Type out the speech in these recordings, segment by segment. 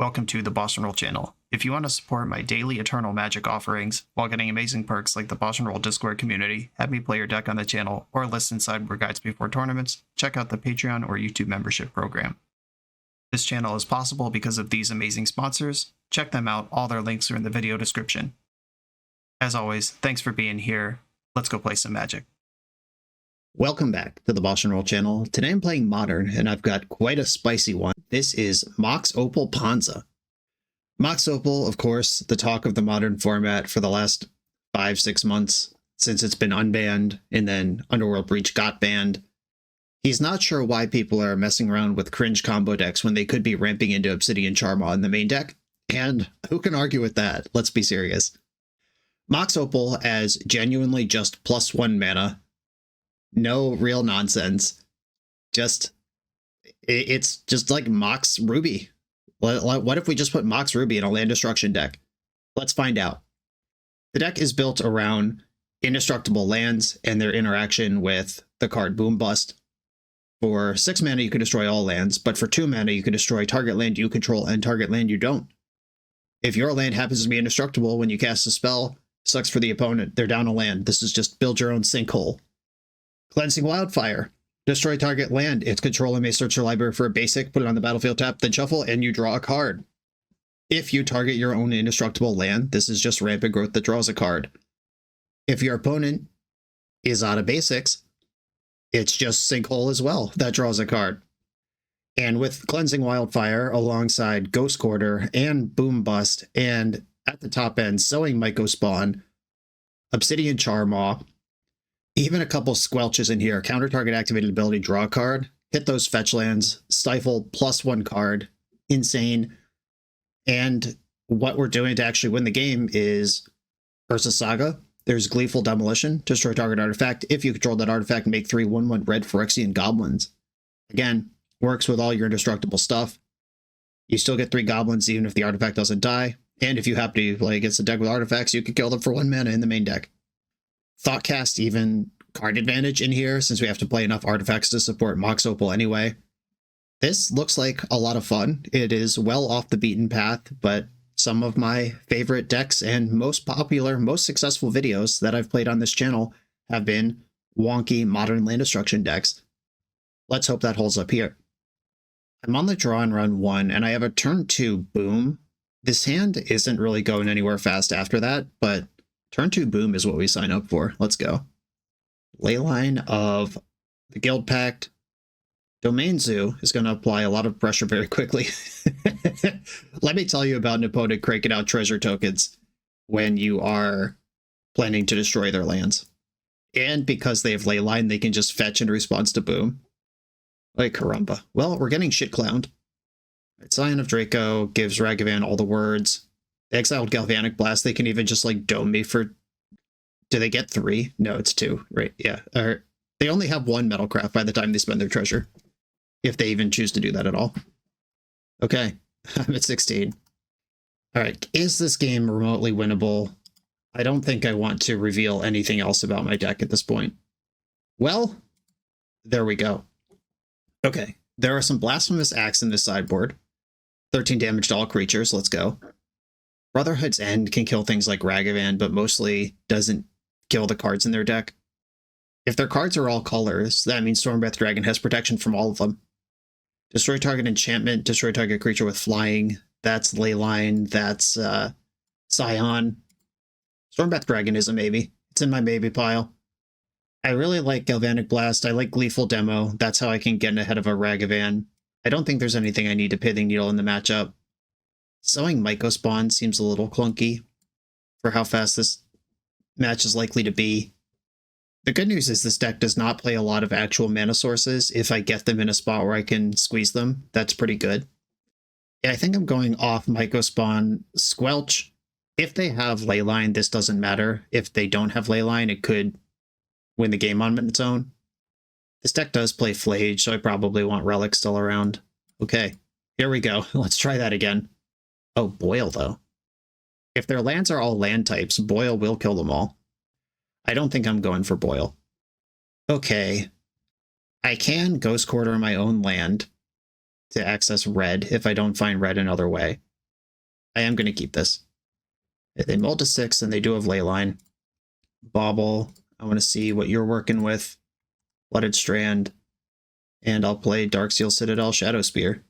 welcome to the BoshNRoll channel. If you want to support my daily Eternal Magic offerings while getting amazing perks like the BoshNRoll Discord community, have me play your deck on the channel, or listen sideboard guides before tournaments, check out the Patreon or YouTube membership program. This channel is possible because of these amazing sponsors. Check them out, all their links are in the video description. As always, thanks for being here. Let's go play some Magic. Welcome back to the BoshNRoll channel. Today I'm playing Modern, and I've got quite a spicy one. This is Mox Opal Ponza. Mox Opal, of course, the talk of the Modern format for the last 5-6 months since it's been unbanned, and then Underworld Breach got banned. He's not sure why people are messing around with cringe combo decks when they could be ramping into Obsidian Charmaw in the main deck, and who can argue with that? Let's be serious. Mox Opal as genuinely just +1 mana. No real nonsense. It's just like Mox Ruby. What if we just put Mox Ruby in a land destruction deck? Let's find out. The deck is built around indestructible lands and their interaction with the card Boom Bust. For 6 mana, you can destroy all lands, but for 2 mana, you can destroy target land you control and target land you don't. If your land happens to be indestructible when you cast a spell, sucks for the opponent. They're down a land. This is just build your own sinkhole. Cleansing Wildfire. Destroy target land. Its controller may search your library for a basic, put it on the battlefield, tap, then shuffle, and you draw a card. If you target your own indestructible land, this is just Rampant Growth that draws a card. If your opponent is out of basics, it's just Sinkhole as well that draws a card. And with Cleansing Wildfire alongside Ghost Quarter and Boom Bust, and at the top end, Sowing Mycospawn, Obsidian Charmaw, even a couple squelches in here. Counter target activated ability, draw a card, hit those fetch lands, stifle +1 card. Insane. And what we're doing to actually win the game is Ursa Saga. There's Gleeful Demolition, destroy target artifact. If you control that artifact, make 3 1/1 red Phyrexian Goblins. Again, works with all your indestructible stuff. You still get 3 goblins even if the artifact doesn't die. And if you happen to play against a deck with artifacts, you can kill them for 1 mana in the main deck. Thoughtcast even card advantage in here since we have to play enough artifacts to support Mox Opal anyway. This looks like a lot of fun. It is well off the beaten path, but some of my favorite decks and most popular, most successful videos that I've played on this channel have been wonky modern land destruction decks. Let's hope that holds up here. I'm on the draw in round 1, and I have a turn 2 Boom. This hand isn't really going anywhere fast after that, but turn 2 Boom is what we sign up for. Let's go. Leyline of the Guild Pact. Domain Zoo is going to apply a lot of pressure very quickly. Let me tell you about an opponent cranking out treasure tokens when you are planning to destroy their lands. And because they have Leyline, they can just fetch in response to Boom. Like caramba. Well, we're getting shit clowned. Scion of Draco gives Ragavan all the words. Exiled Galvanic Blast, they can even just like dome me for... Do they get 3? No, it's 2, right? Yeah. They only have 1 Metalcraft by the time they spend their treasure. If they even choose to do that at all. Okay, I'm at 16. Alright, is this game remotely winnable? I don't think I want to reveal anything else about my deck at this point. Well, there we go. Okay, there are some Blasphemous Acts in this sideboard. 13 damage to all creatures, let's go. Brotherhood's End can kill things like Ragavan, but mostly doesn't kill the cards in their deck. If their cards are all colors, that means Stormbreath Dragon has protection from all of them. Destroy target enchantment, destroy target creature with flying. That's Leyline, that's Scion. Stormbreath Dragon is a maybe. It's in my maybe pile. I really like Galvanic Blast. I like Gleeful Demo. That's how I can get ahead of a Ragavan. I don't think there's anything I need to Pithing Needle in the matchup. Sowing Mycospawn seems a little clunky for how fast this match is likely to be. The good news is this deck does not play a lot of actual mana sources. If I get them in a spot where I can squeeze them, that's pretty good. Yeah, I think I'm going off Mycospawn, Squelch. If they have Leyline, this doesn't matter. If they don't have Leyline, it could win the game on its own. This deck does play Flage, so I probably want Relic still around. Okay, here we go. Let's try that again. Oh, Boil, though. If their lands are all land types, Boil will kill them all. I don't think I'm going for Boil. Okay. I can Ghost Quarter my own land to access red if I don't find red another way. I am going to keep this. They mulled to 6, and they do have Leyline. Bauble. I want to see what you're working with. Blooded Strand. And I'll play Darksteel Citadel Shadow Spear.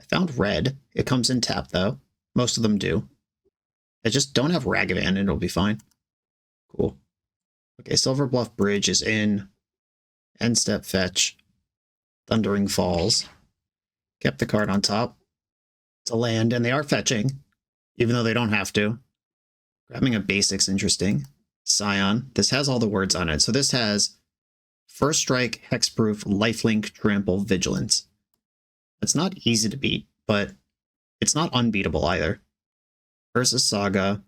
I found red. It comes in tap, though. Most of them do. I just don't have Ragavan, and it'll be fine. Cool. Okay, Silver Bluff Bridge is in. End step fetch. Thundering Falls. Kept the card on top. It's a land, and they are fetching, even though they don't have to. Grabbing a basic's interesting. Scion. This has all the words on it. So this has First Strike, Hexproof, Lifelink, Trample, Vigilance. It's not easy to beat, but it's not unbeatable either. Urza Saga.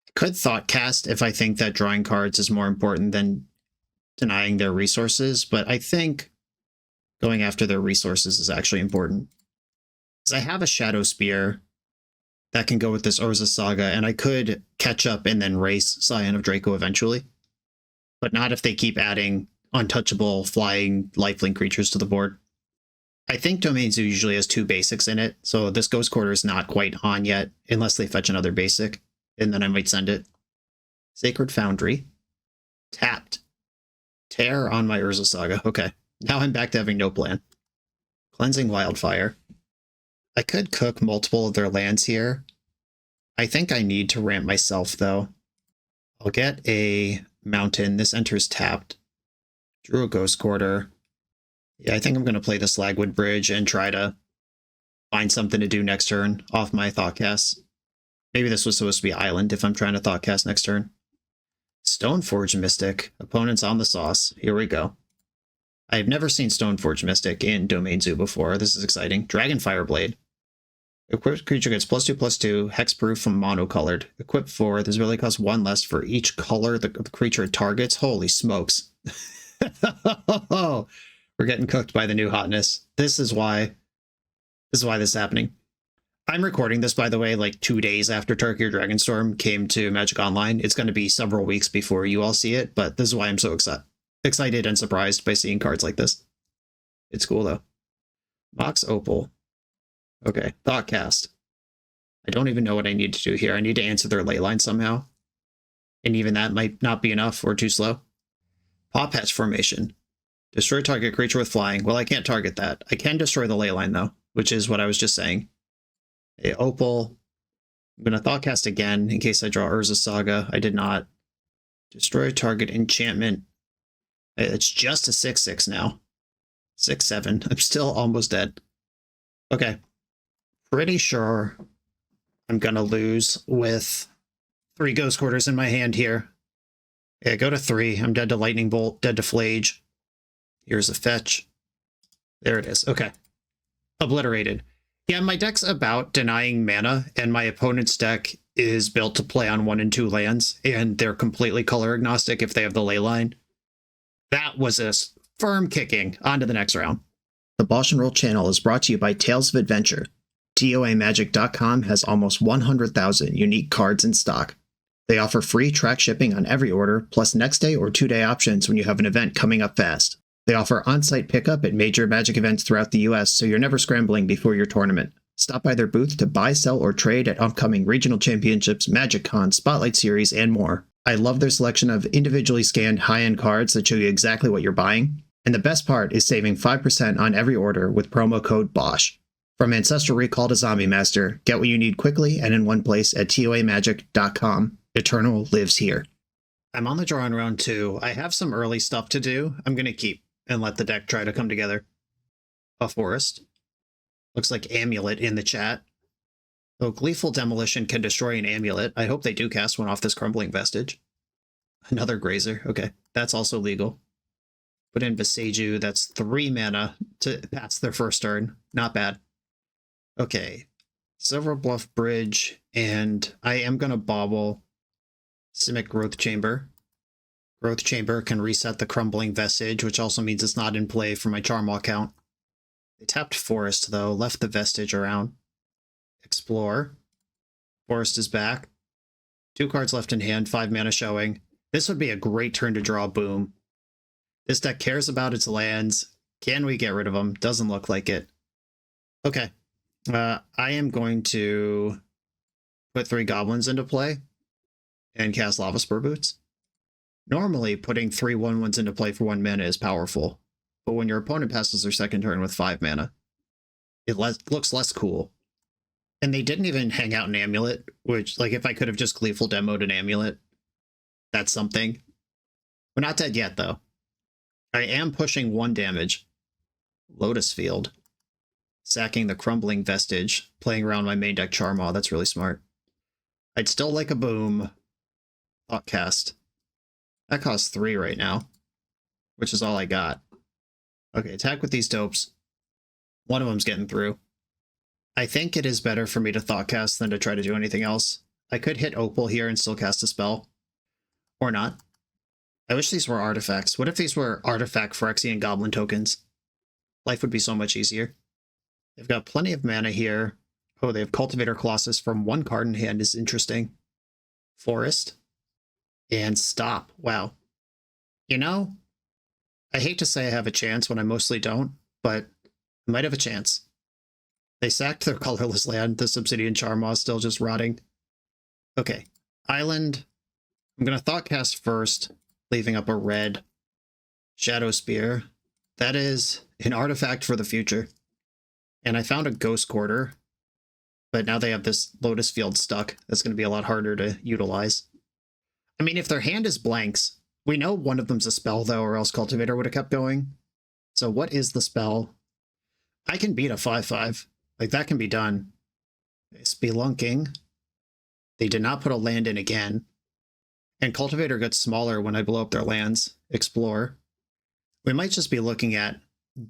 I could Thoughtcast if I think that drawing cards is more important than denying their resources, but I think going after their resources is actually important. Because I have a Shadow Spear that can go with this Urza Saga, and I could catch up and then race Scion of Draco eventually. But not if they keep adding untouchable flying lifelink creatures to the board. I think Domain Zoo usually has 2 basics in it, so this Ghost Quarter is not quite on yet, unless they fetch another basic, and then I might send it. Sacred Foundry. Tapped. Tear on my Urza Saga. Okay. Now I'm back to having no plan. Cleansing Wildfire. I could cook multiple of their lands here. I think I need to ramp myself, though. I'll get a mountain. This enters tapped. Drew a Ghost Quarter. Yeah, I think I'm going to play the Slagwood Bridge and try to find something to do next turn off my Thoughtcast. Maybe this was supposed to be Island if I'm trying to Thoughtcast next turn. Stoneforge Mystic. Opponents on the sauce. Here we go. I've never seen Stoneforge Mystic in Domain Zoo before. This is exciting. Dragon Fireblade. Equipped creature gets +2/+2, hexproof from monocolored. Equipped 4. This really costs 1 less for each color the creature targets. Holy smokes. We're getting cooked by the new hotness. This is why this is happening. I'm recording this, by the way, like 2 days after Tarkir Dragonstorm came to Magic Online. It's going to be several weeks before you all see it, but this is why I'm so excited and surprised by seeing cards like this. It's cool, though. Mox Opal. Okay, Thoughtcast. I don't even know what I need to do here. I need to answer their leyline somehow. And even that might not be enough or too slow. Paw Patch Formation. Destroy target creature with flying. Well, I can't target that. I can destroy the leyline, though, which is what I was just saying. A Opal. I'm going to Thoughtcast again in case I draw Urza Saga. I did not. Destroy target enchantment. It's just a 6/6 now. 6/7. I'm still almost dead. Okay. Pretty sure I'm going to lose with 3 Ghost Quarters in my hand here. Yeah, go to 3. I'm dead to Lightning Bolt, dead to Flage. Here's a fetch. There it is. Okay. Obliterated. Yeah, my deck's about denying mana, and my opponent's deck is built to play on 1 and 2 lands, and they're completely color agnostic if they have the leyline. That was a firm kicking. On to the next round. The BoshNRoll channel is brought to you by Tales of Adventure. TOAMagic.com has almost 100,000 unique cards in stock. They offer free track shipping on every order, plus next day or 2-day options when you have an event coming up fast. They offer on-site pickup at major Magic events throughout the US, so you're never scrambling before your tournament. Stop by their booth to buy, sell, or trade at upcoming regional championships, Magic Con, Spotlight Series, and more. I love their selection of individually scanned high-end cards that show you exactly what you're buying. And the best part is saving 5% on every order with promo code BOSH. From Ancestral Recall to Zombie Master, get what you need quickly and in one place at TOAMagic.com. Eternal lives here. I'm on the draw in round 2. I have some early stuff to do. I'm going to keep and let the deck try to come together. A Forest. Looks like Amulet in the chat. Oh, Gleeful Demolition can destroy an Amulet. I hope they do cast one off this Crumbling Vestige. Another Grazer. Okay, that's also legal. Put in Viseju. That's 3 mana to pass their first turn. Not bad. Okay. Silver Bluff Bridge, and I am going to bobble Simic Growth Chamber. Growth Chamber can reset the Crumbling Vestige, which also means it's not in play for my Charmwall count. They tapped Forest, though, left the Vestige around. Explore. Forest is back. 2 cards left in hand, 5 mana showing. This would be a great turn to draw Boom. This deck cares about its lands. Can we get rid of them? Doesn't look like it. Okay. I am going to put 3 goblins into play and cast Lava Spur Boots. Normally, putting 3 1/1s into play for 1 mana is powerful, but when your opponent passes their second turn with 5 mana, it looks less cool. And they didn't even hang out an Amulet, which, like, if I could have just Gleeful Demoed an Amulet, that's something. We're not dead yet, though. I am pushing 1 damage. Lotus Field. Sacking the Crumbling Vestige. Playing around my main deck Charmaw. That's really smart. I'd still like a boom. Thoughtcast. That costs 3 right now, which is all I got. Okay, attack with these dopes. One of them's getting through. I think it is better for me to Thoughtcast than to try to do anything else. I could hit Opal here and still cast a spell. Or not. I wish these were artifacts. What if these were artifact Phyrexian Goblin tokens? Life would be so much easier. They've got plenty of mana here. Oh, they have Cultivator Colossus from 1 card in hand is interesting. Forest. And Stop. Wow. You know, I hate to say I have a chance when I mostly don't, but I might have a chance. They sacked their colorless land. This Obsidian Charmaw is still just rotting. Okay. Island. I'm going to Thoughtcast first, leaving up a red Shadow Spear. That is an artifact for the future. And I found a Ghost Quarter, but now they have this Lotus Field stuck. That's going to be a lot harder to utilize. I mean, if their hand is blanks, we know one of them's a spell, though, or else Cultivator would have kept going. So what is the spell? I can beat a 5/5. Like, that can be done. Spelunking. They did not put a land in again. And Cultivator gets smaller when I blow up their lands. Explore. We might just be looking at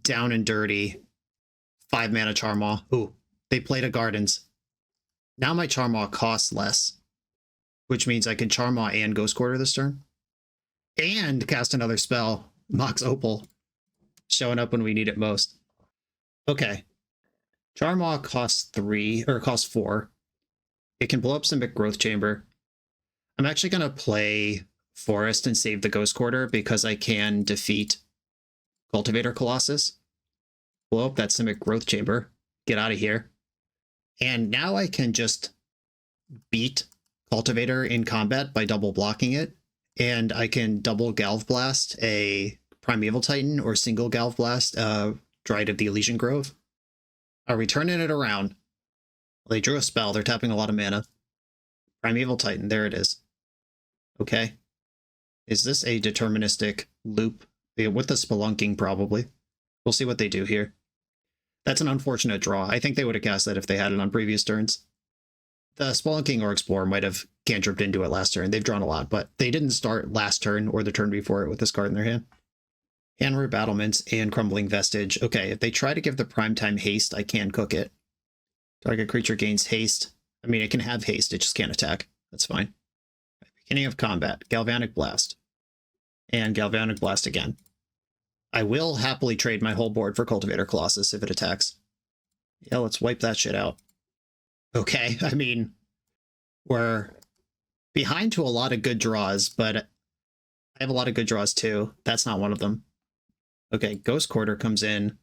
down and dirty 5 mana Charmaw. Ooh, they played a Gardens. Now my Charmaw costs less, which means I can Charmaw and Ghost Quarter this turn. And cast another spell, Mox Opal, showing up when we need it most. Okay. Charmaw costs 3, or costs 4. It can blow up Simic Growth Chamber. I'm actually going to play Forest and save the Ghost Quarter because I can defeat Cultivator Colossus. Blow up that Simic Growth Chamber. Get out of here. And now I can just beat Cultivator in combat by double blocking it. And I can double Galv Blast a Primeval Titan or single Galv Blast Dryad of the Elysian Grove. Are we turning it around? Well, they drew a spell. They're tapping a lot of mana. Primeval Titan. There it is. Okay. Is this a deterministic loop? Yeah, with the Spelunking, probably. We'll see what they do here. That's an unfortunate draw. I think they would have cast that if they had it on previous turns. The Spelunking or Explorer might have cantripped into it last turn. They've drawn a lot, but they didn't start last turn or the turn before it with this card in their hand. Hand Battlements and Crumbling Vestige. Okay, if they try to give the Primetime haste, I can cook it. Target creature gains haste. I mean, it can have haste, it just can't attack. That's fine. Beginning of combat. Galvanic Blast. And Galvanic Blast again. I will happily trade my whole board for Cultivator Colossus if it attacks. Yeah, let's wipe that shit out. Okay, I mean, we're behind to a lot of good draws, but I have a lot of good draws too. That's not one of them. Okay, Ghost Quarter comes in.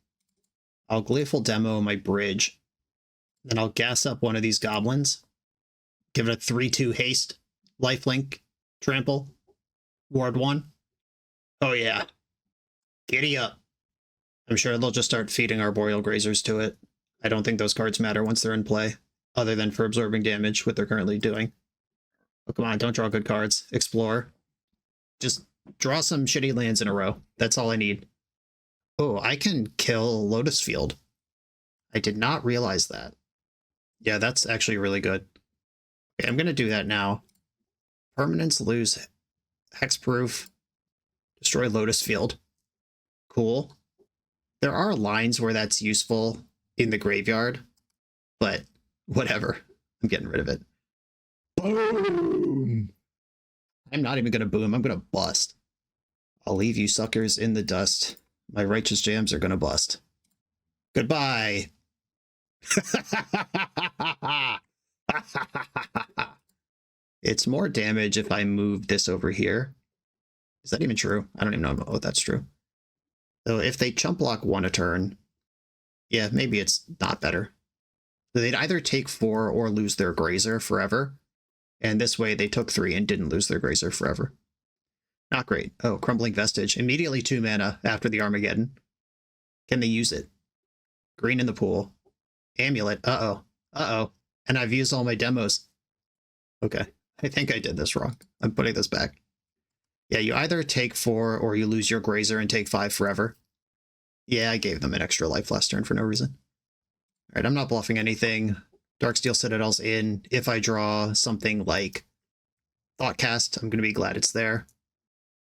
I'll Gleeful Demo my bridge. Then I'll gas up one of these goblins. Give it a 3/2 haste. Lifelink. Trample. Ward 1. Oh yeah. Giddy up. I'm sure they'll just start feeding Arboreal Grazers to it. I don't think those cards matter once they're in play, other than for absorbing damage, what they're currently doing. Oh, come on, don't draw good cards. Explore. Just draw some shitty lands in a row. That's all I need. Oh, I can kill Lotus Field. I did not realize that. Yeah, that's actually really good. Okay, I'm going to do that now. Permanents lose Hexproof. Destroy Lotus Field. Cool. There are lines where that's useful in the graveyard, but whatever. I'm getting rid of it. Boom! I'm not even going to boom. I'm going to bust. I'll leave you suckers in the dust. My righteous jams are going to bust. Goodbye. It's more damage if I move this over here. Is that even true? I don't even know if that's true. So if they chump block 1 a turn, yeah, maybe it's not better. So they'd either take 4 or lose their Grazer forever. And this way they took 3 and didn't lose their Grazer forever. Not great. Oh, Crumbling Vestige. Immediately 2 mana after the Armageddon. Can they use it? Green in the pool. Amulet. Uh-oh. Uh-oh. And I've used all my demos. Okay. I think I did this wrong. I'm putting this back. Yeah, you either take 4 or you lose your Grazer and take 5 forever. Yeah, I gave them an extra life last turn for no reason. All right, I'm not bluffing anything. Darksteel Citadel's in. If I draw something like Thoughtcast, I'm going to be glad it's there.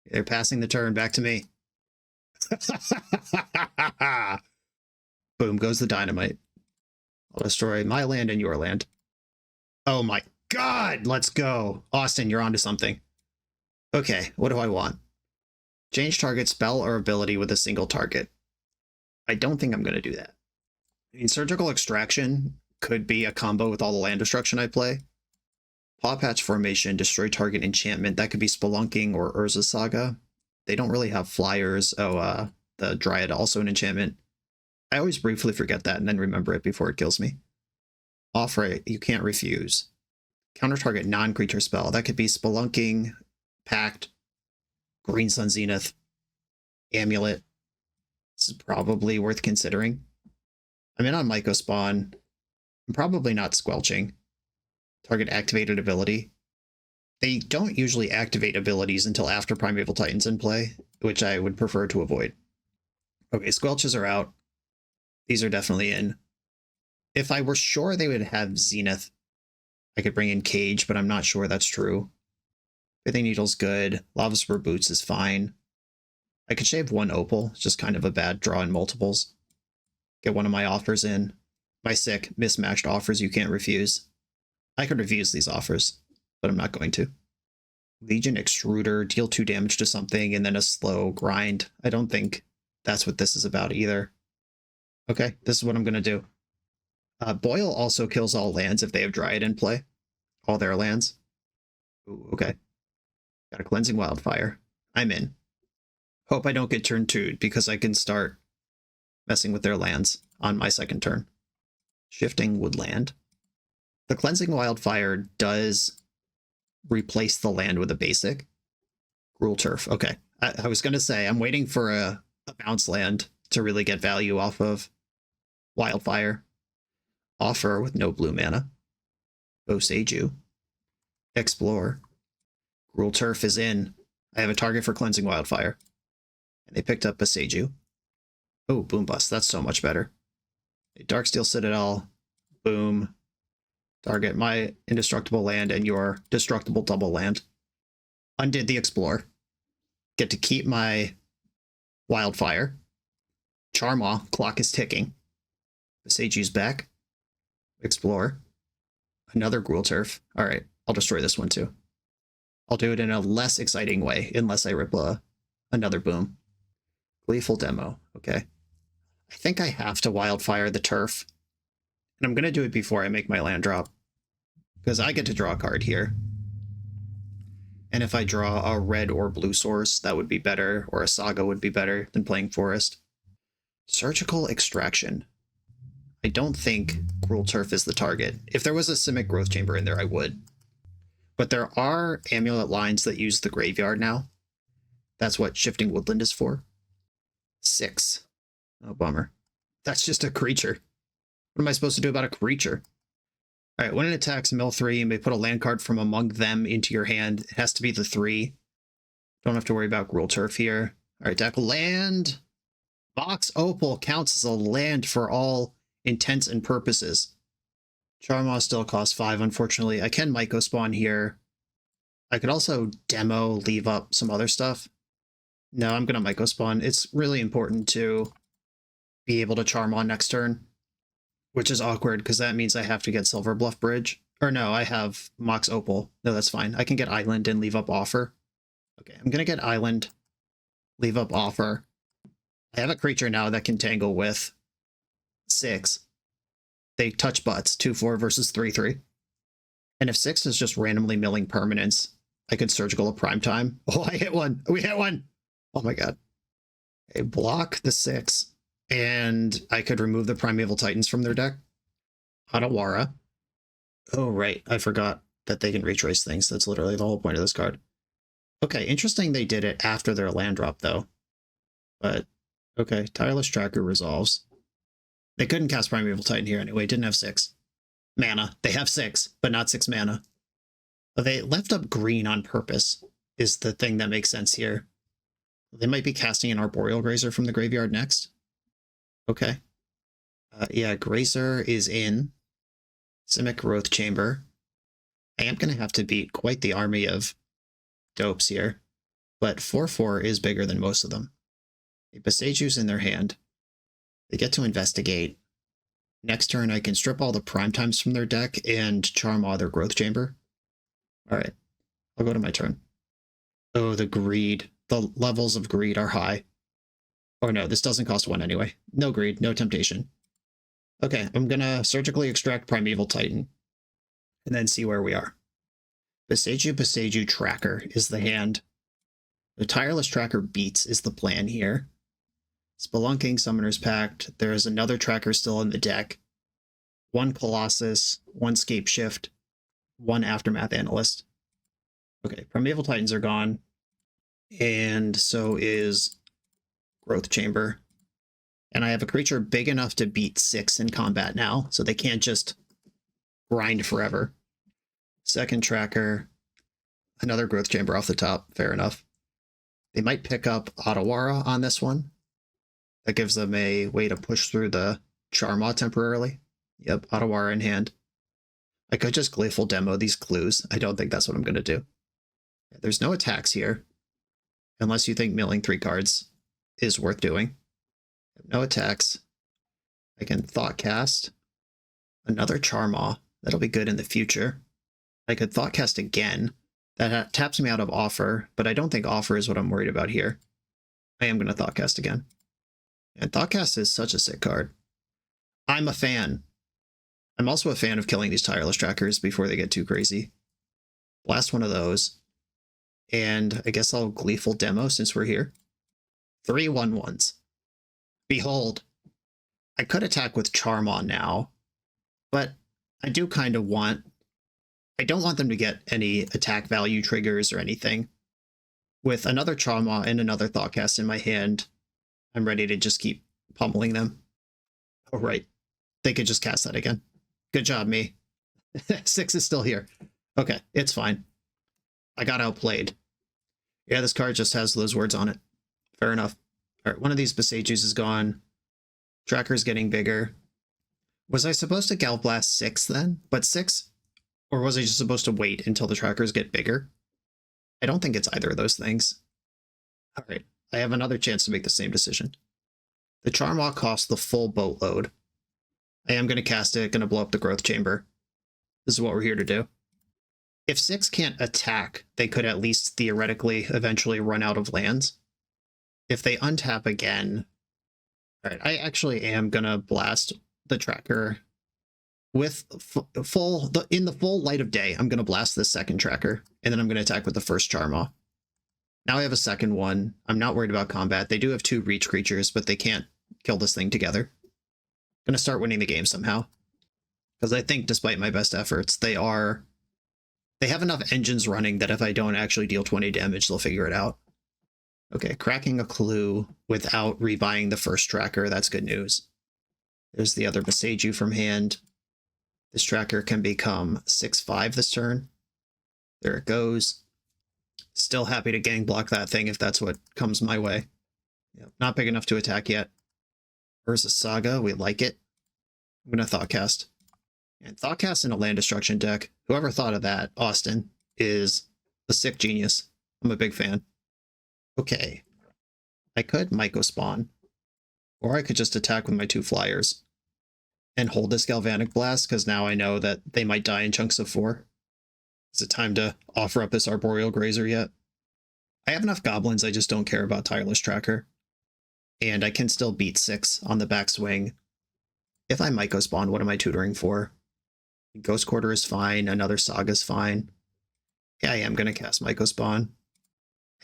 They're passing the turn back to me. Boom, goes the dynamite. I'll destroy my land and your land. Oh my god, let's go. Austin, you're onto something. Okay, what do I want? Change target spell or ability with a single target. I don't think I'm going to do that. I mean, Surgical Extraction could be a combo with all the land destruction I play. Paw Patch Formation, destroy target enchantment. That could be Spelunking or Urza Saga. They don't really have flyers. Oh, the Dryad, also an enchantment. I always briefly forget that and then remember it before it kills me. Offer it, you can't refuse. Counter target non-creature spell. That could be Spelunking, Pact, Green Sun Zenith, Amulet. This is probably worth considering. I'm in on Myco Spawn. I'm probably not Squelching. Target activated ability. They don't usually activate abilities until after Primeval Titan's in play, which I would prefer to avoid. Okay, Squelches are out. These are definitely in. If I were sure they would have Zenith, I could bring in Cage, but I'm not sure that's true. Pithing Needle's good. Lava Spur Boots is fine. I could shave 1 Opal, it's just kind of a bad draw in multiples. Get one of my offers in. My sick, mismatched offers you can't refuse. I could refuse these offers, but I'm not going to. Legion Extruder, deal 2 damage to something, and then a slow grind. I don't think that's what this is about either. Okay, this is what I'm going to do. Boil also kills all lands if they have Dryad in play. All their lands. Ooh, okay. Got a Cleansing Wildfire. I'm in. Hope I don't get turn 2'd because I can start messing with their lands on my second turn. Shifting Woodland. The Cleansing Wildfire does replace the land with a basic. Gruul Turf. Okay. I was going to say, I'm waiting for a bounce land to really get value off of Wildfire. Offer with no blue mana. Boseiju. Explore. Gruul Turf is in. I have a target for Cleansing Wildfire. And they picked up Boseiju. Oh, Boom Bust. That's so much better. A Darksteel Citadel. Boom. Target my indestructible land and your destructible double land. Undid the Explore. Get to keep my Wildfire. Charmaw, clock is ticking. Boseiju's back. Explore. Another Gruul Turf. Alright, I'll destroy this one too. I'll do it in a less exciting way, unless I rip another Boom. Gleeful Demo, okay. I think I have to Wildfire the Turf. And I'm going to do it before I make my land drop. Because I get to draw a card here. And if I draw a red or blue source, that would be better, or a Saga would be better than playing Forest. Surgical Extraction. I don't think Gruul Turf is the target. If there was a Simic Growth Chamber in there, I would. But there are Amulet lines that use the graveyard now. That's what Shifting Woodland is for. 6. Oh, bummer. That's just a creature. What am I supposed to do about a creature? Alright, when it attacks, mill 3, you may put a land card from among them into your hand. It has to be the 3. Don't have to worry about Gruul Turf here. Alright, deck land. Mox Opal counts as a land for all intents and purposes. Charmaw still costs 5, unfortunately. I can Myco Spawn here. I could also demo, leave up some other stuff. No, I'm going to Myco Spawn. It's really important to be able to Charmaw next turn, which is awkward because that means I have to get Silver Bluff Bridge. Or no, I have Mox Opal. No, that's fine. I can get Island and leave up Offer. Okay, I'm going to get Island, leave up Offer. I have a creature now that can tangle with 6. They touch butts, 2/4 versus 3/3. And if 6 is just randomly milling permanents, I could Surgical at prime time. Oh, I hit one. We hit one. Oh my god. Okay, block the 6. And I could remove the Primeval Titans from their deck. Otawara. Oh, right. I forgot that they can retrace things. That's literally the whole point of this card. Okay, interesting they did it after their land drop, though. But, okay, Tireless Tracker resolves. They couldn't cast Primeval Titan here anyway. Didn't have 6 mana. They have 6, but not 6 mana. They left up green on purpose, is the thing that makes sense here. They might be casting an Arboreal Grazer from the graveyard next. Okay. Yeah, Grazer is in. Simic Growth Chamber. I am going to have to beat quite the army of dopes here, but 4/4 is bigger than most of them. A Boseju's in their hand. They get to investigate. Next turn, I can strip all the primetimes from their deck and charm all their Growth Chamber. All right, I'll go to my turn. Oh, the greed. The levels of greed are high. Oh no, this doesn't cost 1 anyway. No greed, no temptation. Okay, I'm going to surgically extract Primeval Titan and then see where we are. Boseju Tracker is the hand. The Tireless Tracker beats is the plan here. Spelunking, Summoner's Pact. There is another tracker still in the deck. 1 Colossus, 1 Scape Shift, 1 Aftermath Analyst. Okay, Primeval Titans are gone. And so is Growth Chamber. And I have a creature big enough to beat 6 in combat now, so they can't just grind forever. Second tracker, another Growth Chamber off the top, fair enough. They might pick up Otawara on this one. That gives them a way to push through the Charmaw temporarily. Yep, Otawara in hand. I could just Gleeful Demo these clues. I don't think that's what I'm going to do. There's no attacks here, unless you think milling 3 cards is worth doing. No attacks. I can Thoughtcast. Another Charmaw. That'll be good in the future. I could Thoughtcast again. That taps me out of Offer, but I don't think Offer is what I'm worried about here. I am going to Thoughtcast again. And Thoughtcast is such a sick card. I'm a fan. I'm also a fan of killing these Tireless Trackers before they get too crazy. Blast one of those. And I guess I'll Gleeful Demo since we're here. 3 1/1s. Behold. I could attack with Charmaw now, but I do kind of want... I don't want them to get any attack value triggers or anything. With another Charmaw and another Thoughtcast in my hand, I'm ready to just keep pummeling them. Oh, right. They could just cast that again. Good job, me. 6 is still here. Okay, it's fine. I got outplayed. Yeah, this card just has those words on it. Fair enough. All right, one of these Bosejus is gone. Tracker's getting bigger. Was I supposed to Gal Blast 6 then? But 6? Or was I just supposed to wait until the trackers get bigger? I don't think it's either of those things. All right, I have another chance to make the same decision. The Charmaw costs the full boatload. I am going to cast it, going to blow up the Growth Chamber. This is what we're here to do. If 6 can't attack, they could at least theoretically eventually run out of lands. If they untap again... Alright, I actually am going to blast the tracker with in the full light of day. I'm going to blast this second tracker, and then I'm going to attack with the first Charmaw. Now I have a second one. I'm not worried about combat. They do have 2 reach creatures, but they can't kill this thing together. I'm going to start winning the game somehow. Because I think, despite my best efforts, they have enough engines running that if I don't actually deal 20 damage, they'll figure it out. Okay, cracking a clue without rebuying the first tracker, that's good news. There's the other Boseju from hand. This tracker can become 6/5 this turn. There it goes. Still happy to gang block that thing if that's what comes my way. Yep, not big enough to attack yet. Urza Saga, we like it. I'm going to Thoughtcast. And Thoughtcast in a land destruction deck, whoever thought of that, Austin, is a sick genius. I'm a big fan. Okay. I could Myco Spawn, or I could just attack with my 2 flyers and hold this Galvanic Blast, because now I know that they might die in chunks of 4. Is it time to offer up this Arboreal Grazer yet? I have enough goblins, I just don't care about Tireless Tracker. And I can still beat 6 on the backswing. If I Myco Spawn, what am I tutoring for? Ghost Quarter is fine, another Saga's fine. Yeah, I am going to cast Myco Spawn.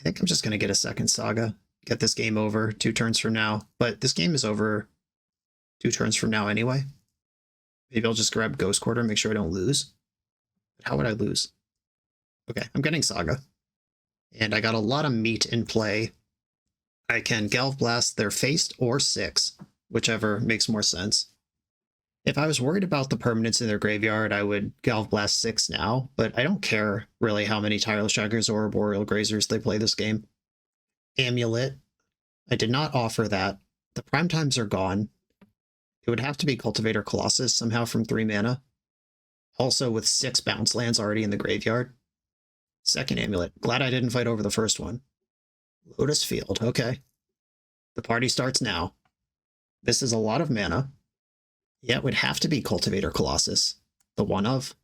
I think I'm just going to get a second Saga. Get this game over 2 turns from now. But this game is over 2 turns from now anyway. Maybe I'll just grab Ghost Quarter and make sure I don't lose. But how would I lose? Okay, I'm getting Saga. And I got a lot of meat in play. I can Galv Blast their face or 6, whichever makes more sense. If I was worried about the permanents in their graveyard, I would Galv Blast 6 now, but I don't care really how many Tireless Trackers or Boreal Grazers they play this game. Amulet. I did not offer that. The prime times are gone. It would have to be Cultivator Colossus somehow from 3 mana. Also with 6 bounce lands already in the graveyard. Second Amulet. Glad I didn't fight over the first one. Lotus Field. Okay. The party starts now. This is a lot of mana. Yeah, it would have to be Cultivator Colossus. The one of.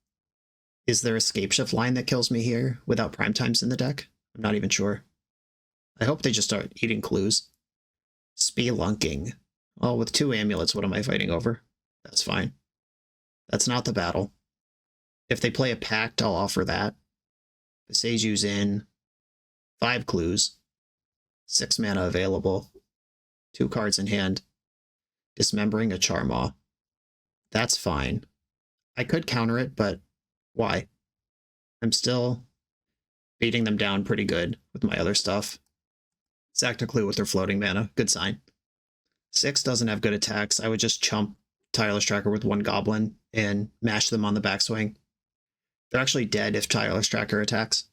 Is there a Scapeshift line that kills me here without prime times in the deck? I'm not even sure. I hope they just start eating clues. Spelunking. Well, with 2 amulets, what am I fighting over? That's fine. That's not the battle. If they play a Pact, I'll offer that. Beseju's in. 5 clues. 6 mana available. 2 cards in hand. Dismembering a Charmaw. That's fine. I could counter it, but why? I'm still beating them down pretty good with my other stuff. Sacked a clue with their floating mana. Good sign. 6 doesn't have good attacks. I would just chump Tireless Tracker with 1 Goblin and mash them on the backswing. They're actually dead if Tireless Tracker attacks,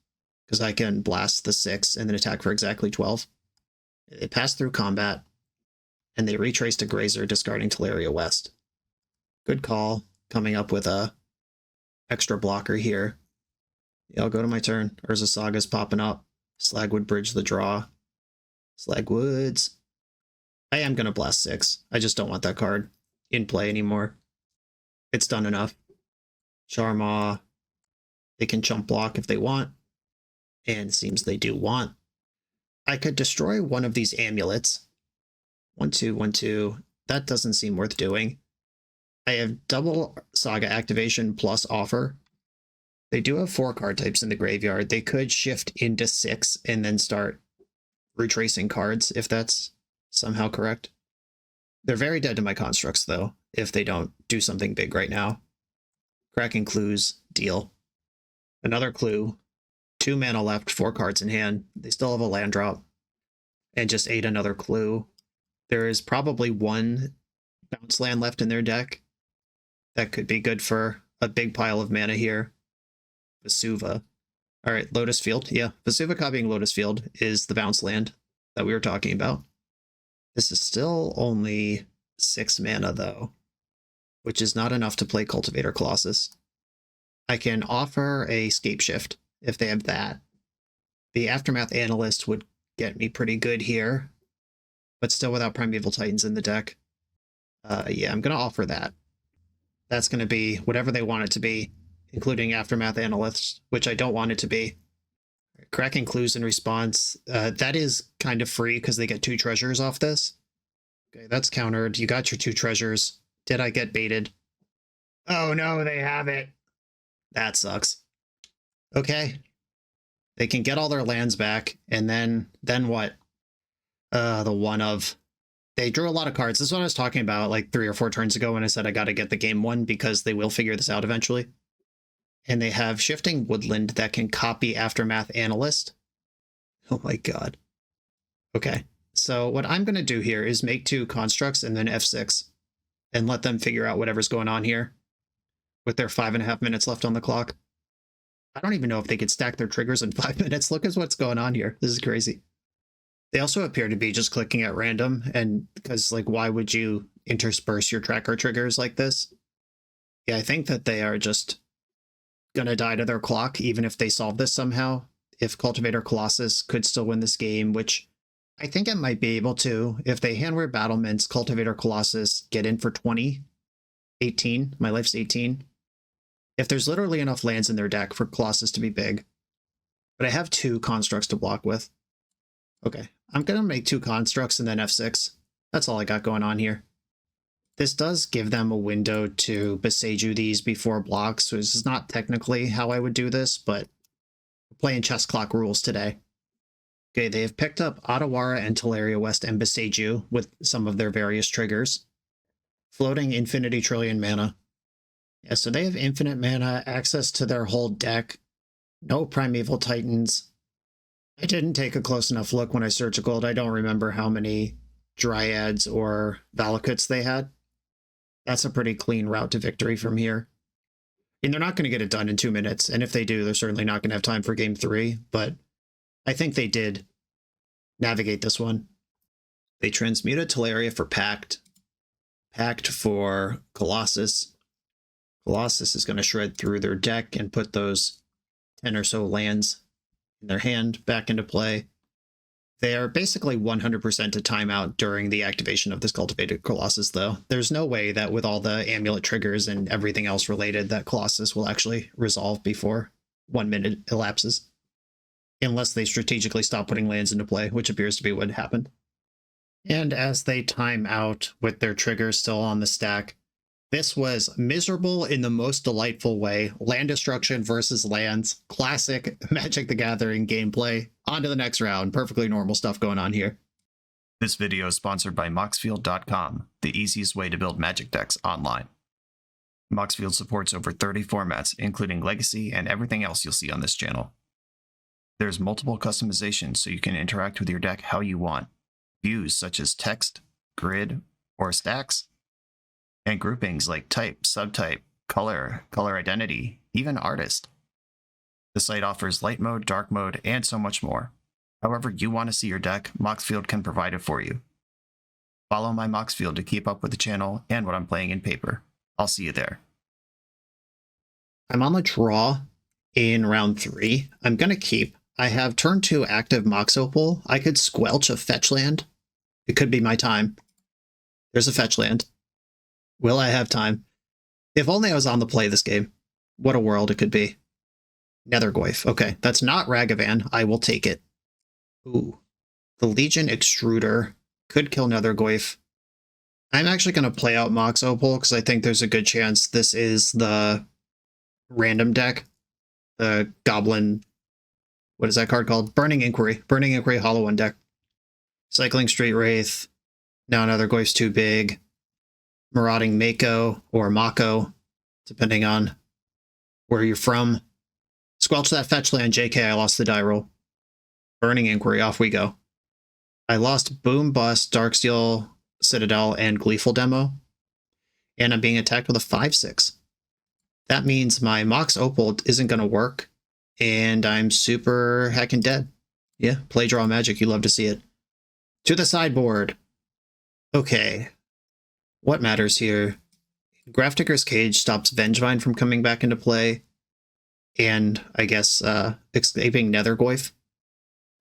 because I can blast the 6 and then attack for exactly 12. They pass through combat, and they retrace to Grazer, discarding Teleria West. Good call, coming up with a extra blocker here. Yeah, I'll go to my turn. Urza Saga's popping up. Slagwood Bridge the draw. Slagwoods. I am going to blast 6. I just don't want that card in play anymore. It's done enough. Charmaw. They can chump block if they want. And seems they do want. I could destroy one of these amulets. 1/2, 1/2. That doesn't seem worth doing. I have double Saga activation plus offer. They do have 4 card types in the graveyard. They could shift into 6 and then start retracing cards, if that's somehow correct. They're very dead to my constructs, though, if they don't do something big right now. Cracking clues, deal. Another clue. 2 mana left, 4 cards in hand. They still have a land drop. And just ate another clue. There is probably 1 bounce land left in their deck. That could be good for a big pile of mana here. Vesuva. Alright, Lotus Field. Yeah, Vesuva copying Lotus Field is the bounce land that we were talking about. This is still only 6 mana, though, which is not enough to play Cultivator Colossus. I can offer a Scapeshift if they have that. The Aftermath Analyst would get me pretty good here, but still without Primeval Titans in the deck. Yeah, I'm going to offer that. That's going to be whatever they want it to be, including Aftermath Analysts, which I don't want it to be. Cracking clues in response. That is kind of free because they get 2 treasures off this. Okay, that's countered. You got your 2 treasures. Did I get baited? Oh no, they have it. That sucks. Okay. They can get all their lands back, and then what? The one of... They drew a lot of cards. This is what I was talking about like 3 or 4 turns ago when I said I got to get the game 1 because they will figure this out eventually. And they have Shifting Woodland that can copy Aftermath Analyst. Oh my god. Okay, so what I'm going to do here is make 2 constructs and then F6 and let them figure out whatever's going on here with their 5.5 minutes left on the clock. I don't even know if they could stack their triggers in 5 minutes. Look at what's going on here. This is crazy. They also appear to be just clicking at random, and because, like, why would you intersperse your tracker triggers like this? Yeah, I think that they are just gonna die to their clock, even if they solve this somehow. If Cultivator Colossus could still win this game, which I think it might be able to. If they handwear battlements, Cultivator Colossus get in for 20. 18. My life's 18. If there's literally enough lands in their deck for Colossus to be big. But I have 2 constructs to block with. Okay, I'm going to make 2 constructs and then F6. That's all I got going on here. This does give them a window to Beseju these before blocks, so this is not technically how I would do this, but we're playing chess clock rules today. Okay, they have picked up Otawara and Teleria West and Beseju with some of their various triggers. Floating Infinity Trillion mana. Yeah, so they have infinite mana, access to their whole deck, no Primeval Titans. I didn't take a close enough look when I searched Gold. I don't remember how many Dryads or Valakuts they had. That's a pretty clean route to victory from here. And they're not going to get it done in 2 minutes, and if they do, they're certainly not going to have time for game 3, but I think they did navigate this one. They transmuted Teleria for Pact. Pact for Colossus. Colossus is going to shred through their deck and put those 10 or so lands in their hand back into play. They are basically 100% to timeout during the activation of this Cultivated Colossus, though. There's no way that with all the amulet triggers and everything else related that Colossus will actually resolve before 1 minute elapses. Unless they strategically stop putting lands into play, which appears to be what happened. And as they time out with their triggers still on the stack, this was miserable in the most delightful way. Land destruction versus lands. Classic Magic the Gathering gameplay. On to the next round. Perfectly normal stuff going on here. This video is sponsored by Moxfield.com, the easiest way to build Magic decks online. Moxfield supports over 30 formats, including Legacy and everything else you'll see on this channel. There's multiple customizations so you can interact with your deck how you want. Views such as text, grid, or stacks, and groupings like type, subtype, color, color identity, even artist. The site offers light mode, dark mode, and so much more. However you want to see your deck, Moxfield can provide it for you. Follow my Moxfield to keep up with the channel and what I'm playing in paper. I'll see you there. I'm on the draw in round 3. I'm going to keep. I have turn 2 active Mox Opal. I could squelch a fetch land. It could be my time. There's a fetch land. Will I have time? If only I was on the play this game. What a world it could be. Nethergoyf. Okay, that's not Ragavan. I will take it. Ooh. The Legion Extruder could kill Nethergoyf. I'm actually going to play out Mox Opal because I think there's a good chance this is the random deck. The Goblin... What is that card called? Burning Inquiry. Burning Inquiry Hollow 1 deck. Cycling Street Wraith. Now Nethergoyf's too big. Marauding Mako or Mako, depending on where you're from. Squelch that fetch land, JK, I lost the die roll. Burning Inquiry, off we go. I lost Boom Bust, Darksteel, Citadel, and Gleeful Demo. And I'm being attacked with a 5/6. That means my Mox Opal isn't going to work, and I'm super heckin' dead. Yeah, play draw magic, you love to see it. To the sideboard. Okay. What matters here? Grafdigger's Cage stops Vengevine from coming back into play, and I guess escaping Nethergoyf.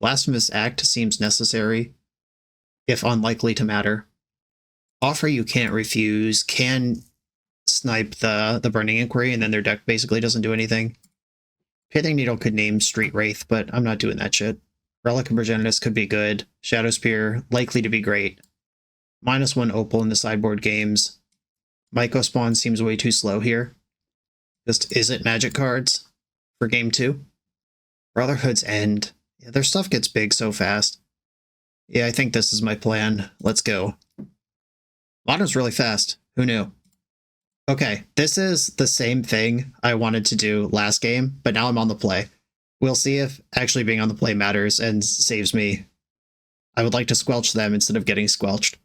Blasphemous Act seems necessary, if unlikely to matter. Offer you can't refuse, can snipe the Burning Inquiry, and then their deck basically doesn't do anything. Pithing Needle could name Street Wraith, but I'm not doing that shit. Relic of Progenitus could be good. Shadow Spear, likely to be great. -1 Opal in the sideboard games. Myco Spawn seems way too slow here. Just isn't magic cards for game 2. Brotherhood's End. Yeah, their stuff gets big so fast. Yeah, I think this is my plan. Let's go. Modern's really fast. Who knew? Okay, this is the same thing I wanted to do last game, but now I'm on the play. We'll see if actually being on the play matters and saves me. I would like to squelch them instead of getting squelched.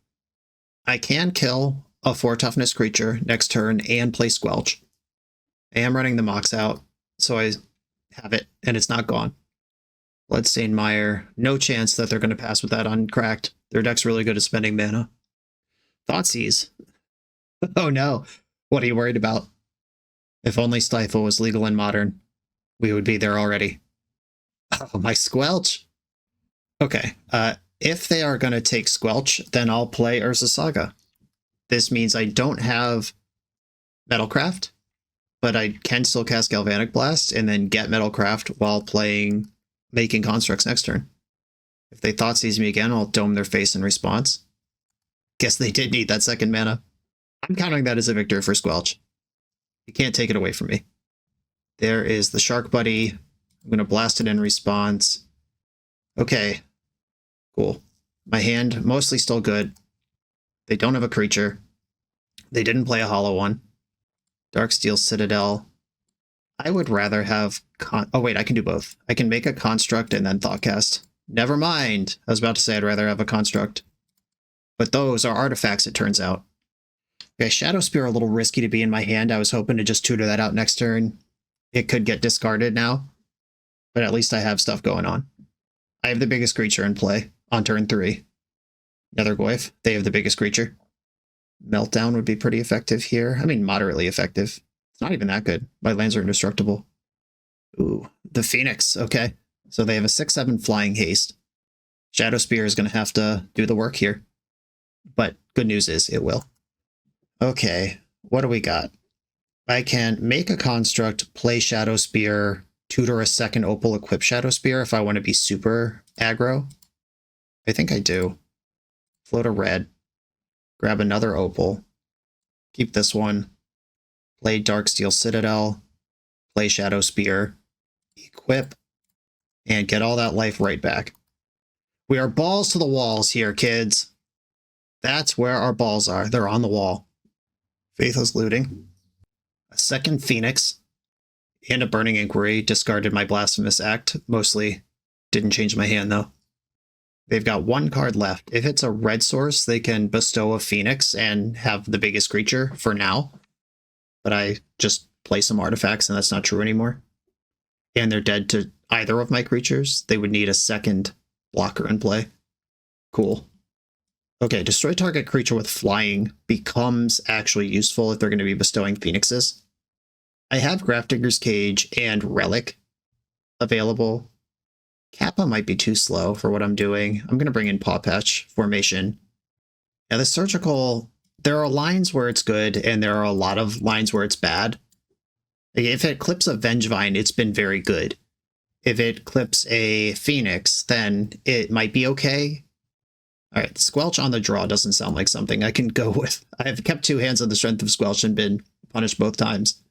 I can kill a 4 toughness creature next turn and play Squelch. I am running the Mox out, so I have it, and it's not gone. Bloodstained Mire, no chance that they're going to pass with that uncracked. Their deck's really good at spending mana. Thoughtseize. Oh no, what are you worried about? If only Stifle was legal in Modern, we would be there already. Oh, my Squelch! Okay, if they are going to take Squelch, then I'll play Urza Saga. This means I don't have Metalcraft, but I can still cast Galvanic Blast and then get Metalcraft while making constructs next turn. If they Thoughtseize me again, I'll Dome their face in response. Guess they did need that second mana. I'm counting that as a victory for Squelch. You can't take it away from me. There is the Shark Buddy. I'm going to blast it in response. Okay. Cool. My hand, mostly still good. They don't have a creature. They didn't play a hollow one. Darksteel Citadel. I would rather have... oh, wait, I can do both. I can make a construct and then Thoughtcast. Never mind. I was about to say I'd rather have a construct. But those are artifacts, it turns out. Okay, Shadow Spear a little risky to be in my hand. I was hoping to just tutor that out next turn. It could get discarded now. But at least I have stuff going on. I have the biggest creature in play on turn 3. Nethergoyf, they have the biggest creature. Meltdown would be pretty effective here. I mean, moderately effective. It's not even that good. My lands are indestructible. Ooh, the Phoenix. Okay. So they have a 6/7 flying haste. Shadow Spear is going to have to do the work here. But good news is it will. Okay. What do we got? I can make a construct, play Shadow Spear, tutor a second Opal, equip Shadow Spear if I want to be super aggro. I think I do. Float a red. Grab another Opal. Keep this one. Play Darksteel Citadel. Play Shadow Spear. Equip. And get all that life right back. We are balls to the walls here, kids. That's where our balls are. They're on the wall. Faithless Looting. A second Phoenix. And a Burning Inquiry. Discarded my Blasphemous Act. Mostly didn't change my hand, though. They've got one card left. If it's a red source, they can bestow a Phoenix and have the biggest creature for now. But I just play some artifacts, and that's not true anymore. And they're dead to either of my creatures. They would need a second blocker in play. Cool. Okay, destroy target creature with flying becomes actually useful if they're going to be bestowing Phoenixes. I have Grafdigger's Cage and Relic available. Kappa might be too slow for what I'm doing. I'm going to bring in Paw Patch formation. Now the Surgical, there are lines where it's good, and there are a lot of lines where it's bad. Like if it clips a Vengevine, it's been very good. If it clips a Phoenix, then it might be okay. All right, Squelch on the draw doesn't sound like something I can go with. I've kept 2 hands on the strength of Squelch and been punished both times.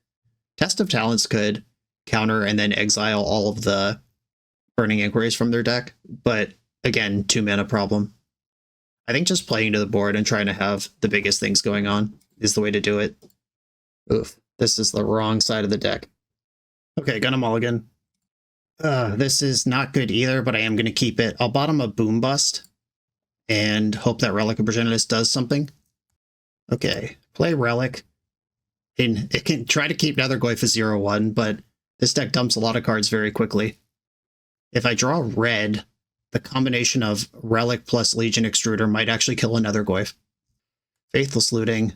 Test of Talents could counter and then exile all of the Burning Inquiries from their deck, but again, 2 mana problem. I think just playing to the board and trying to have the biggest things going on is the way to do it. Oof, this is the wrong side of the deck. Okay, gonna mulligan. This is not good either, but I am going to keep it. I'll bottom a Boom Bust and hope that Relic of Progenitus does something. Okay, play Relic. And it can try to keep Nethergoyf as 0/1, but this deck dumps a lot of cards very quickly. If I draw red, the combination of Relic plus Legion Extruder might actually kill a Nethergoyf. Faithless Looting.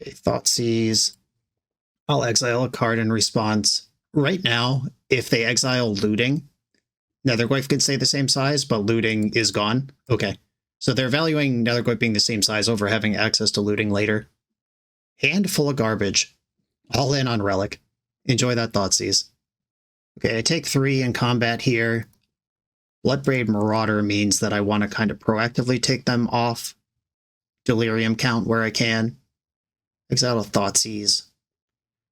Okay, Thoughtseize. I'll exile a card in response. Right now, if they exile Looting, Nethergoyf can stay the same size, but Looting is gone. Okay, so they're valuing Nethergoyf being the same size over having access to Looting later. Hand full of garbage. All in on Relic. Enjoy that Thoughtseize. Okay, I take 3 in combat here. Bloodbraid Marauder means that I want to kind of proactively take them off. Delirium count where I can. Exile a Thoughtseize.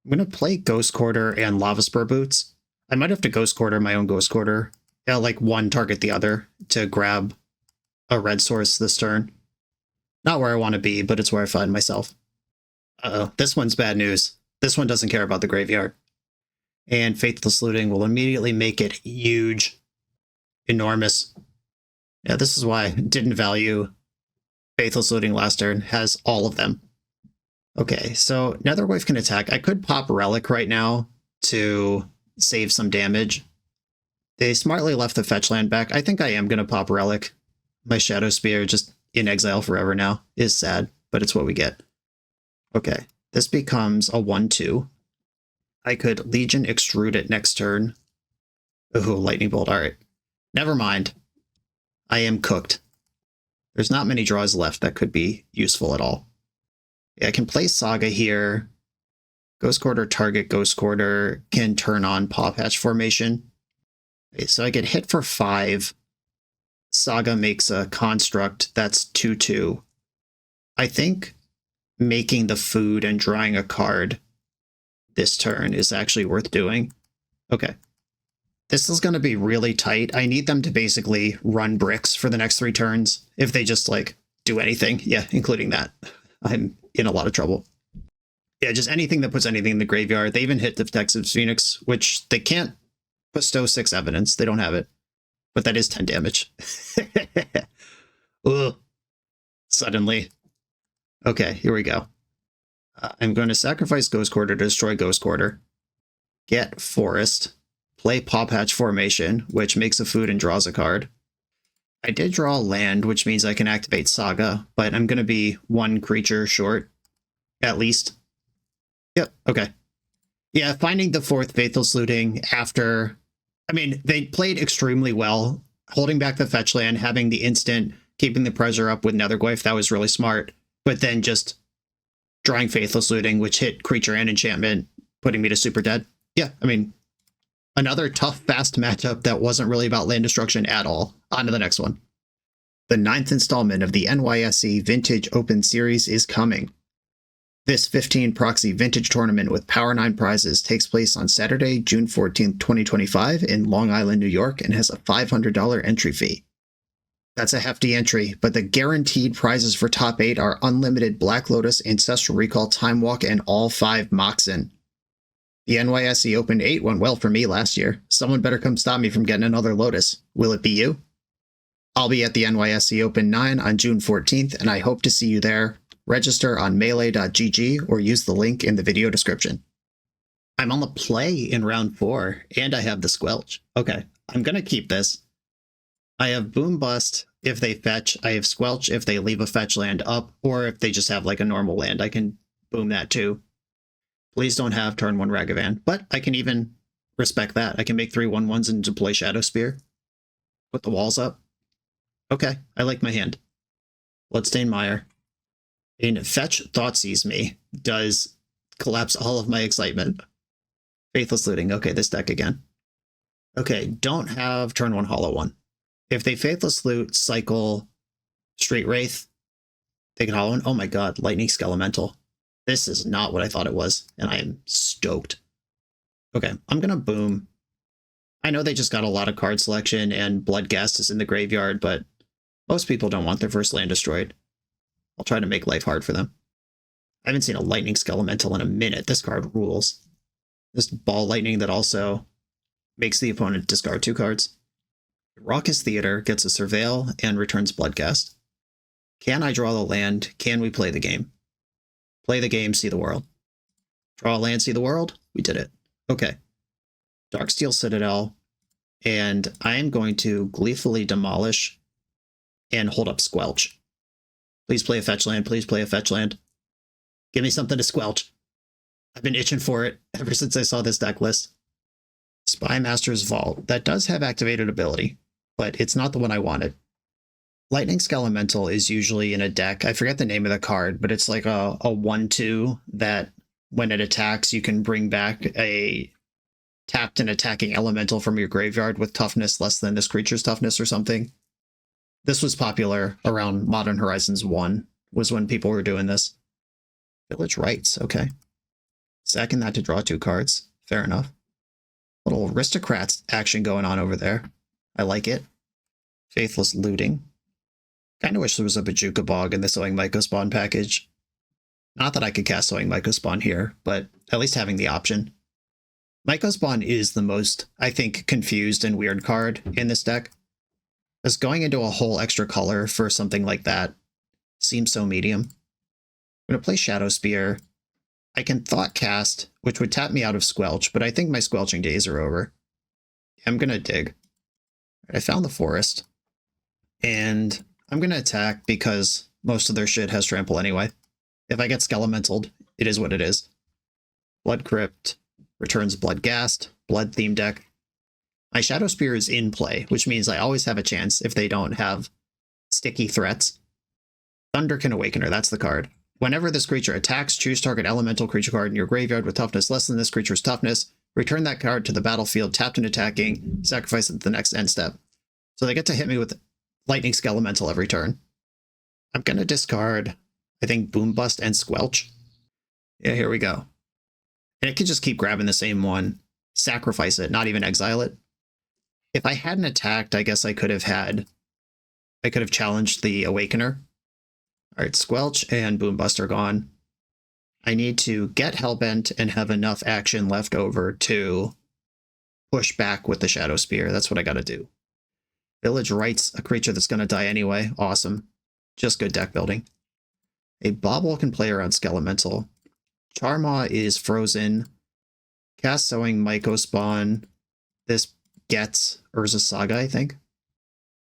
I'm going to play Ghost Quarter and Lava Spur Boots. I might have to Ghost Quarter my own Ghost Quarter. Yeah, like one target the other to grab a red source this turn. Not where I want to be, but it's where I find myself. Uh-oh, this one's bad news. This one doesn't care about the graveyard. And Faithless Looting will immediately make it huge. Enormous. Yeah, this is why I didn't value Faithless Looting last turn. Has all of them. Okay, so Nethergoyf can attack. I could pop Relic right now to save some damage. They smartly left the fetch land back. I think I am going to pop Relic. My Shadow Spear just in exile forever now is sad, but it's what we get. Okay, this becomes a 1/2. I could Legion Extrude it next turn. Ooh, Lightning Bolt. All right. Never mind. I am cooked. There's not many draws left that could be useful at all. Yeah, I can play Saga here. Ghost Quarter target Ghost Quarter can turn on Paw Patch formation. Okay, so I get hit for 5. Saga makes a construct that's 2/2. I think making the food and drawing a card this turn is actually worth doing. Okay. This is going to be really tight. I need them to basically run bricks for the next 3 turns. If they just, like, do anything. Yeah, including that. I'm in a lot of trouble. Yeah, just anything that puts anything in the graveyard. They even hit Defective Phoenix, which they can't bestow 6 evidence. They don't have it. But that is 10 damage. Ugh. Suddenly. Okay, here we go. I'm going to sacrifice Ghost Quarter to destroy Ghost Quarter. Get Forest. Play Paw Patch Formation, which makes a food and draws a card. I did draw land, which means I can activate Saga, but I'm going to be 1 creature short, at least. Yep, okay. Yeah, finding the 4th Faithless Looting after... I mean, they played extremely well. Holding back the fetch land, having the instant, keeping the pressure up with Netherglyph, that was really smart. But then just drawing Faithless Looting, which hit creature and enchantment, putting me to super dead. Yeah, I mean, another tough, fast matchup that wasn't really about land destruction at all. On to the next one. The 9th installment of the NYSE Vintage Open Series is coming. This 15 proxy vintage tournament with Power 9 prizes takes place on Saturday, June 14th, 2025 in Long Island, New York, and has a $500 entry fee. That's a hefty entry, but the guaranteed prizes for top 8 are Unlimited Black Lotus, Ancestral Recall, Time Walk, and all 5 Moxen. The NYSE Open 8 went well for me last year. Someone better come stop me from getting another Lotus. Will it be you? I'll be at the NYSE Open 9 on June 14th, and I hope to see you there. Register on melee.gg or use the link in the video description. I'm on the play in round 4, and I have the Squelch. Okay, I'm going to keep this. I have Boom Bust if they fetch. I have Squelch if they leave a fetch land up, or if they just have like a normal land. I can boom that too. Please don't have turn 1 Ragavan, but I can even respect that. I can make 3 1/1s and deploy Shadow Spear. Put the walls up. Okay, I like my hand. Bloodstained Mire. And Fetch Thoughtseize me does collapse all of my excitement. Faithless Looting. Okay, this deck again. Okay, don't have turn 1 Hollow One. If they Faithless Loot, cycle Street Wraith, they can Hollow One. Oh my god, Lightning Skelemental. This is not what I thought it was, and I am stoked. Okay, I'm gonna boom. I know they just got a lot of card selection and Bloodghast is in the graveyard, but most people don't want their first land destroyed. I'll try to make life hard for them. I haven't seen a Lightning Skelemental in a minute. This card rules. This Ball Lightning that also makes the opponent discard 2 cards. Raucous Theater gets a Surveil and returns Bloodghast. Can I draw the land? Can we play the game? Play the game, see the world. Draw a land, see the world? We did it. Okay. Darksteel Citadel. And I am going to gleefully demolish and hold up Squelch. Please play a fetch land. Please play a fetch land. Give me something to squelch. I've been itching for it ever since I saw this deck list. Spy Master's Vault. That does have activated ability, but it's not the one I wanted. Lightning Skelemental is usually in a deck. I forget the name of the card, but it's like a 1/2 that when it attacks, you can bring back a tapped and attacking elemental from your graveyard with toughness less than this creature's toughness or something. This was popular around Modern Horizons 1, was when people were doing this. Village Rites, okay. Sacking that to draw 2 cards. Fair enough. Little Aristocrats action going on over there. I like it. Faithless Looting. Kind of wish there was a Bajuka Bog in the Sowing Mycospawn package. Not that I could cast Sowing Mycospawn here, but at least having the option. Mycospawn is the most, I think, confused and weird card in this deck. Because going into a whole extra color for something like that seems so medium. I'm going to play Shadow Spear. I can Thoughtcast, which would tap me out of Squelch, but I think my Squelching days are over. I'm going to dig. I found the Forest. And I'm going to attack because most of their shit has Trample anyway. If I get Skelementaled, it is what it is. Blood Crypt returns Bloodghast, Blood theme deck. My Shadow Spear is in play, which means I always have a chance if they don't have sticky threats. Thunderkin Awakener, that's the card. Whenever this creature attacks, choose target elemental creature card in your graveyard with toughness less than this creature's toughness. Return that card to the battlefield, tapped and attacking, sacrifice it at the next end step. So they get to hit me with Lightning Skelemental every turn. I'm going to discard, I think, Boom Bust and Squelch. Yeah, here we go. And it could just keep grabbing the same one, sacrifice it, not even exile it. If I hadn't attacked, I guess I could have challenged the Awakener. All right, Squelch and Boom Bust are gone. I need to get Hellbent and have enough action left over to push back with the Shadow Spear. That's what I gotta do. Village Right's a creature that's gonna die anyway. Awesome. Just good deck building. A Bobble can play around Skelemental. Charmaw is frozen. Cast Sowing, Myco Spawn. This gets Urza Saga, I think.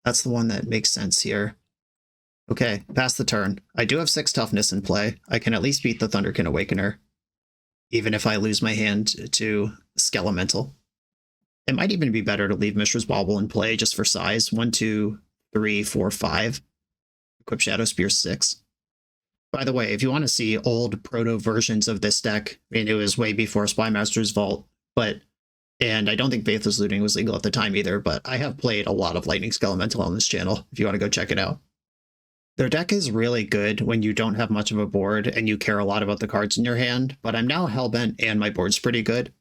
That's the one that makes sense here. Okay, pass the turn. I do have 6 toughness in play. I can at least beat the Thunderkin Awakener, even if I lose my hand to Skelemental. It might even be better to leave Mishra's Bauble in play just for size. 1, 2, 3, 4, 5. Equip Shadow Spear 6. By the way, if you want to see old proto versions of this deck, I mean, it was way before Spymaster's Vault, and I don't think Faithless Looting was legal at the time either, but I have played a lot of Lightning Skelemental on this channel, if you want to go check it out. Their deck is really good when you don't have much of a board and you care a lot about the cards in your hand, but I'm now Hellbent and my board's pretty good.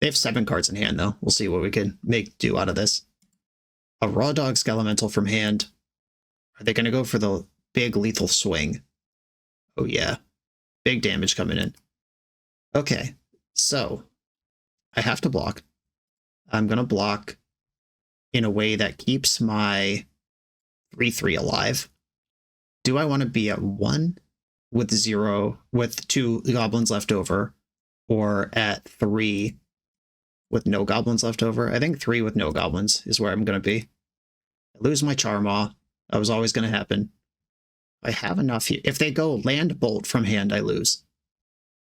They have 7 cards in hand, though. We'll see what we can do out of this. A Raw Dog Skelemental from hand. Are they going to go for the big lethal swing? Oh, yeah. Big damage coming in. Okay, so I have to block. I'm going to block in a way that keeps my 3/3 alive. Do I want to be at 1 with 2 goblins left over, or at 3 with no goblins left over? I think 3 with no goblins is where I'm going to be. I lose my Charmaw. That was always going to happen. I have enough here. If they go land bolt from hand, I lose.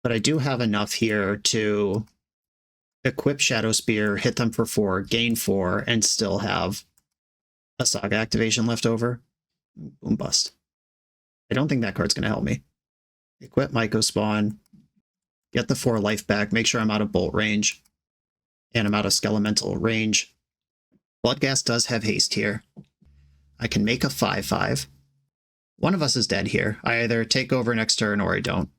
But I do have enough here to equip Shadow Spear, hit them for 4, gain 4, and still have a Saga activation left over. Boom bust. I don't think that card's going to help me. Equip Myco Spawn, get the 4 life back, make sure I'm out of bolt range, and I'm out of Skelemental range. Bloodghast does have haste here. I can make a 5/5. One of us is dead here. I either take over next turn or I don't.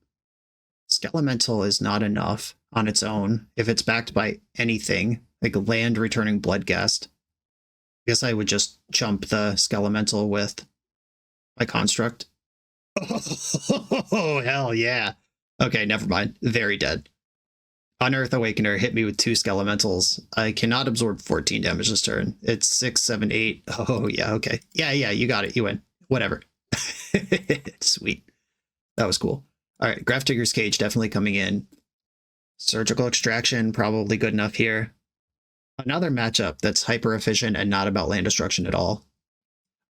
Skelemental is not enough on its own if it's backed by anything, like land returning Bloodghast. I guess I would just chump the Skelemental with my construct. Oh, hell yeah. Okay, never mind. Very dead. Unearth Awakener hit me with 2 Skelementals. I cannot absorb 14 damage this turn. It's 6, 7, 8. Oh, yeah, okay. Yeah, you got it. You win. Whatever. Sweet. That was cool. All right, Grafdigger's Cage definitely coming in. Surgical Extraction, probably good enough here. Another matchup that's hyper efficient and not about land destruction at all.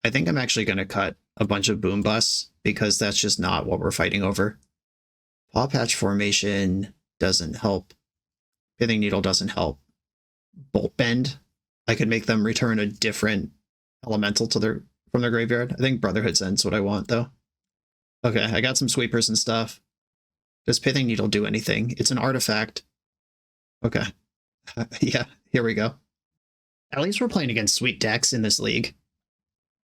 I think I'm actually going to cut a bunch of boom busts because that's just not what we're fighting over. Paw Patch Formation doesn't help. Pithing Needle doesn't help. Bolt Bend, I could make them return a different elemental to from their graveyard. I think Brotherhood's End's what I want, though. Okay, I got some sweepers and stuff. Does Pithing Needle do anything? It's an artifact. Okay. Yeah, here we go. At least we're playing against sweet decks in this league.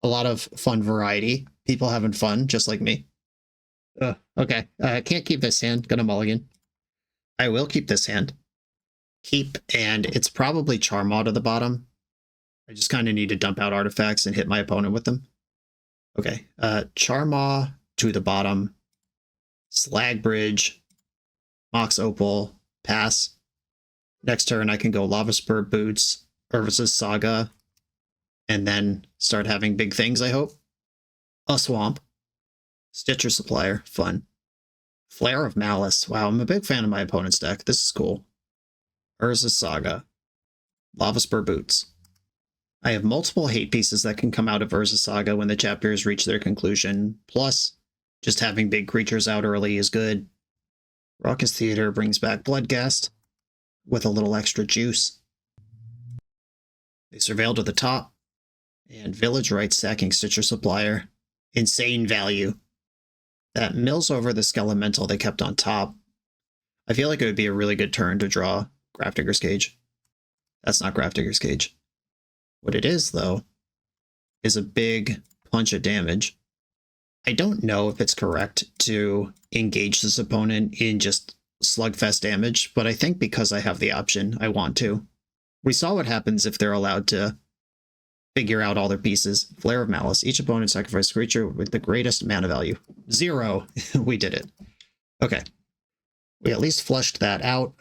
A lot of fun variety. People having fun, just like me. Okay, can't keep this hand. Gonna mulligan. I will keep this hand. Keep, and it's probably Charmaw to the bottom. I just kind of need to dump out artifacts and hit my opponent with them. Okay, Charmaw to the bottom. Slag Bridge. Mox Opal. Pass. Next turn I can go Lava Spur Boots. Urza's Saga. And then start having big things, I hope. A Swamp. Stitcher Supplier. Fun. Flare of Malice. Wow, I'm a big fan of my opponent's deck. This is cool. Urza's Saga. Lava Spur Boots. I have multiple hate pieces that can come out of Urza's Saga when the chapters reach their conclusion. Plus, just having big creatures out early is good. Raucous Theater brings back Bloodghast with a little extra juice. They surveil to the top. And Village Right sacking Stitcher Supplier. Insane value. That mills over the Skelemental they kept on top. I feel like it would be a really good turn to draw Grafdigger's Cage. That's not Grafdigger's Cage. What it is, though, is a big punch of damage. I don't know if it's correct to engage this opponent in just slugfest damage, but I think because I have the option, I want to. We saw what happens if they're allowed to figure out all their pieces. Flare of Malice. Each opponent sacrifices a creature with the greatest mana value. 0. We did it. Okay. We at least flushed that out.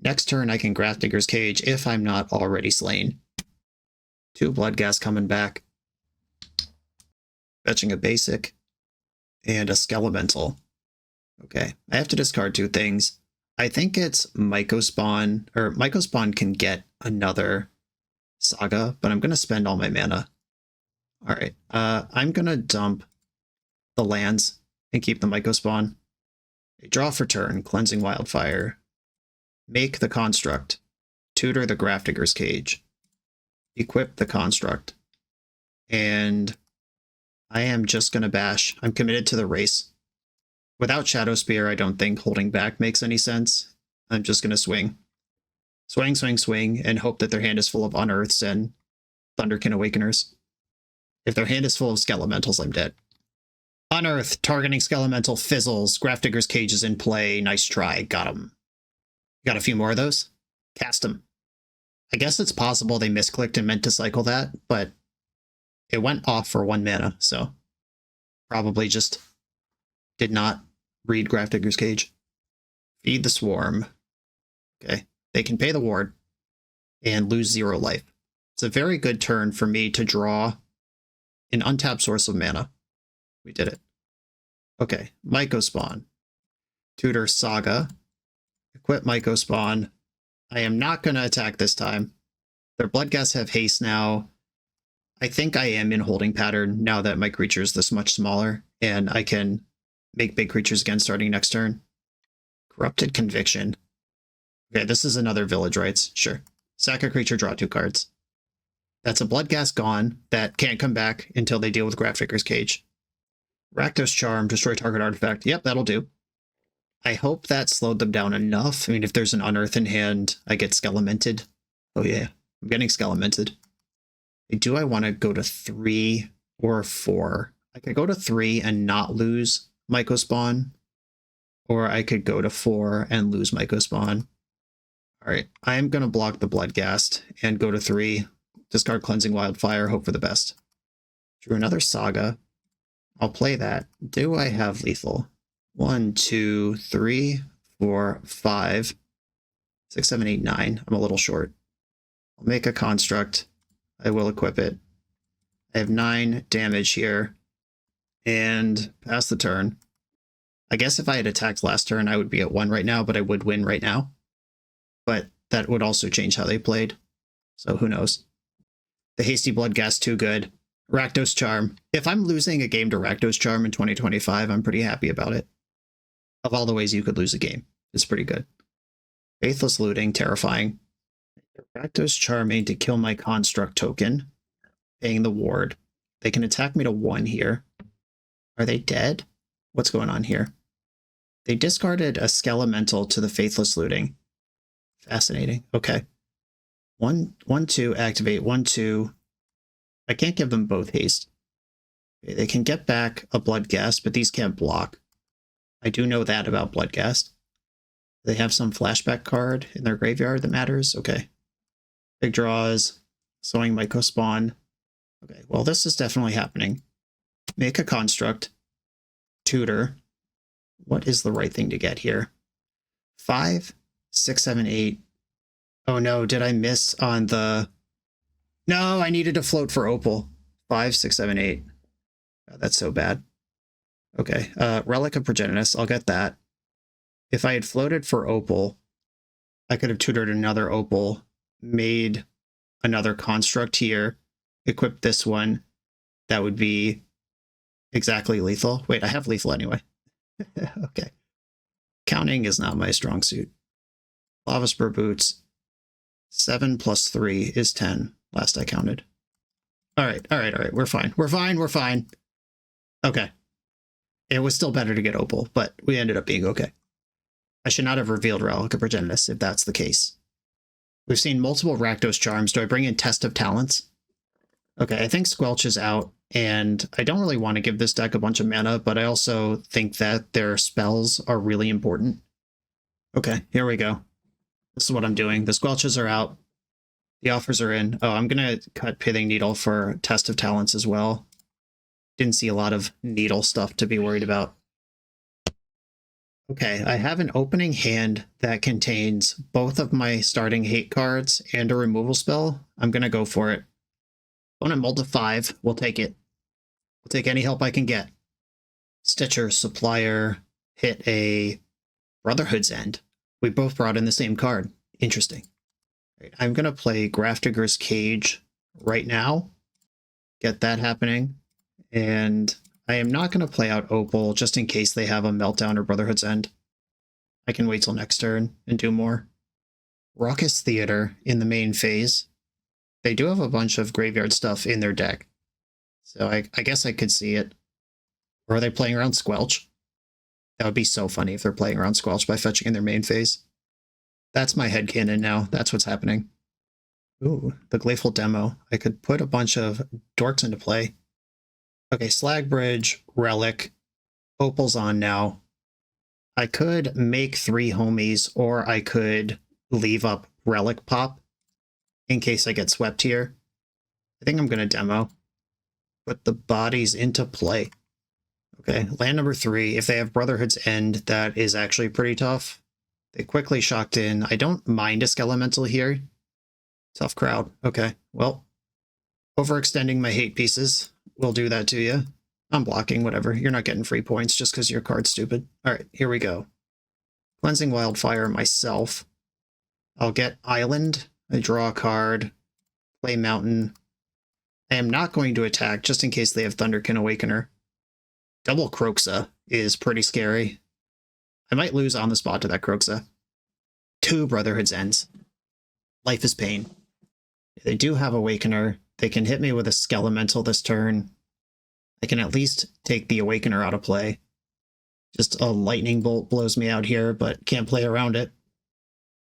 Next turn, I can Grafdigger's Cage if I'm not already slain. 2 Bloodghast coming back. Fetching a basic. And a Skelemental. Okay, I have to discard 2 things. I think it's Mycospawn, or Mycospawn can get another Saga, but I'm going to spend all my mana. Alright, I'm going to dump the lands and keep the Mycospawn. Draw for turn, Cleansing Wildfire. Make the Construct. Tutor the Grafdigger's Cage. Equip the Construct. And I am just going to bash. I'm committed to the race. Without Shadow Spear, I don't think holding back makes any sense. I'm just going to swing. Swing, swing, swing, and hope that their hand is full of Unearths and Thunderkin Awakeners. If their hand is full of Skelementals, I'm dead. Unearth, targeting Skelemental, fizzles. Grafdigger's Cage is in play. Nice try. Got him. Got a few more of those? Cast them. I guess it's possible they misclicked and meant to cycle that, but it went off for 1 mana, so probably just did not read Grafdigger's Cage. Feed the Swarm. Okay, they can pay the ward and lose 0 life. It's a very good turn for me to draw an untapped source of mana. We did it. Okay, Mycospawn. Tutor Saga. Equip Mycospawn. I am not going to attack this time. Their Bloodghasts have haste now. I think I am in holding pattern now that my creature is this much smaller, and I can make big creatures again starting next turn. Corrupted Conviction. Okay, this is another Village Rites. Sure. Sack a creature, draw 2 cards. That's a Bloodghast gone that can't come back until they deal with Grafdigger's Cage. Rakdos Charm, destroy target artifact. Yep, that'll do. I hope that slowed them down enough. I mean, if there's an Unearth in hand, I get Skelemented. Oh yeah, I'm getting Skelemented. Do I want to go to 3 or 4? I could go to 3 and not lose Mycospawn, or I could go to 4 and lose Mycospawn. Alright, I am going to block the Bloodghast and go to 3, discard Cleansing Wildfire, hope for the best. Drew another Saga. I'll play that. Do I have lethal? 1, 2, 3, 4, 5, 6, 7, 8, 9. I'm a little short. I'll make a construct. I will equip it. I have 9 damage here. And pass the turn. I guess if I had attacked last turn, I would be at 1 right now, but I would win right now. But that would also change how they played. So who knows? The Hasty Bloodghast too good. Rakdos Charm. If I'm losing a game to Rakdos Charm in 2025, I'm pretty happy about it. Of all the ways you could lose a game, it's pretty good. Faithless Looting, terrifying. Rakdos Charm aimed to kill my construct token, paying the ward. They can attack me to 1 here. Are they dead? What's going on here? They discarded a Skelemental to the Faithless Looting. Fascinating. Okay. 1, 1, 2, activate. 1, 2. I can't give them both haste. Okay, they can get back a Bloodghast, but these can't block. I do know that about Bloodghast. They have some flashback card in their graveyard that matters. Okay. Big draws. Sowing Mycospawn. Okay, well, this is definitely happening. Make a construct. Tutor. What is the right thing to get here? 5, 6, 7, 8. Oh no, did I miss on the... No, I needed to float for Opal. 5, 6, 7, 8. Oh, that's so bad. Okay, Relic of Progenitus, I'll get that. If I had floated for Opal, I could have tutored another Opal, made another construct here, equipped this one. That would be exactly lethal. Wait, I have lethal anyway. Okay. Counting is not my strong suit. Lava Spur Boots. 7 plus 3 is 10. Last I counted. All right. We're fine. We're fine. Okay. It was still better to get Opal, but we ended up being okay. I should not have revealed Relic of Progenitus if that's the case. We've seen multiple Rakdos Charms. Do I bring in Test of Talents? Okay, I think Squelch is out, and I don't really want to give this deck a bunch of mana, but I also think that their spells are really important. Okay, here we go. This is what I'm doing. The Squelches are out. The offers are in. Oh, I'm going to cut Pithing Needle for Test of Talents as well. Didn't see a lot of Needle stuff to be worried about. Okay, I have an opening hand that contains both of my starting hate cards and a removal spell. I'm going to go for it. Opponent mulled to 5. We'll take it. We'll take any help I can get. Stitcher, Supplier, hit a Brotherhood's End. We both brought in the same card. Interesting. Right, I'm going to play Grafdigger's Cage right now. Get that happening. And I am not going to play out Opal just in case they have a Meltdown or Brotherhood's End. I can wait till next turn and do more. Raucous Theater in the main phase. They do have a bunch of graveyard stuff in their deck. So I guess I could see it. Or are they playing around Squelch? That would be so funny if they're playing around Squelch by fetching in their main phase. That's my headcanon now. That's what's happening. Ooh, the Gleeful Demo. I could put a bunch of dorks into play. Okay, Slag Bridge, Relic, Opal's on now. I could make 3 homies, or I could leave up Relic Pop in case I get swept here. I think I'm going to demo. Put the bodies into play. Okay, land number 3. If they have Brotherhood's End, that is actually pretty tough. They quickly shocked in. I don't mind a Skelemental here. Tough crowd. Okay, well, overextending my hate pieces will do that to you. I'm blocking, whatever. You're not getting free points just because your card's stupid. All right, here we go. Cleansing Wildfire myself. I'll get Island. I draw a card. Play Mountain. I am not going to attack just in case they have Thunderkin Awakener. Double Croxa is pretty scary. I might lose on the spot to that Croxa. 2 Brotherhood's Ends. Life is pain. They do have Awakener. They can hit me with a Skelemental this turn. I can at least take the Awakener out of play. Just a Lightning Bolt blows me out here, but can't play around it.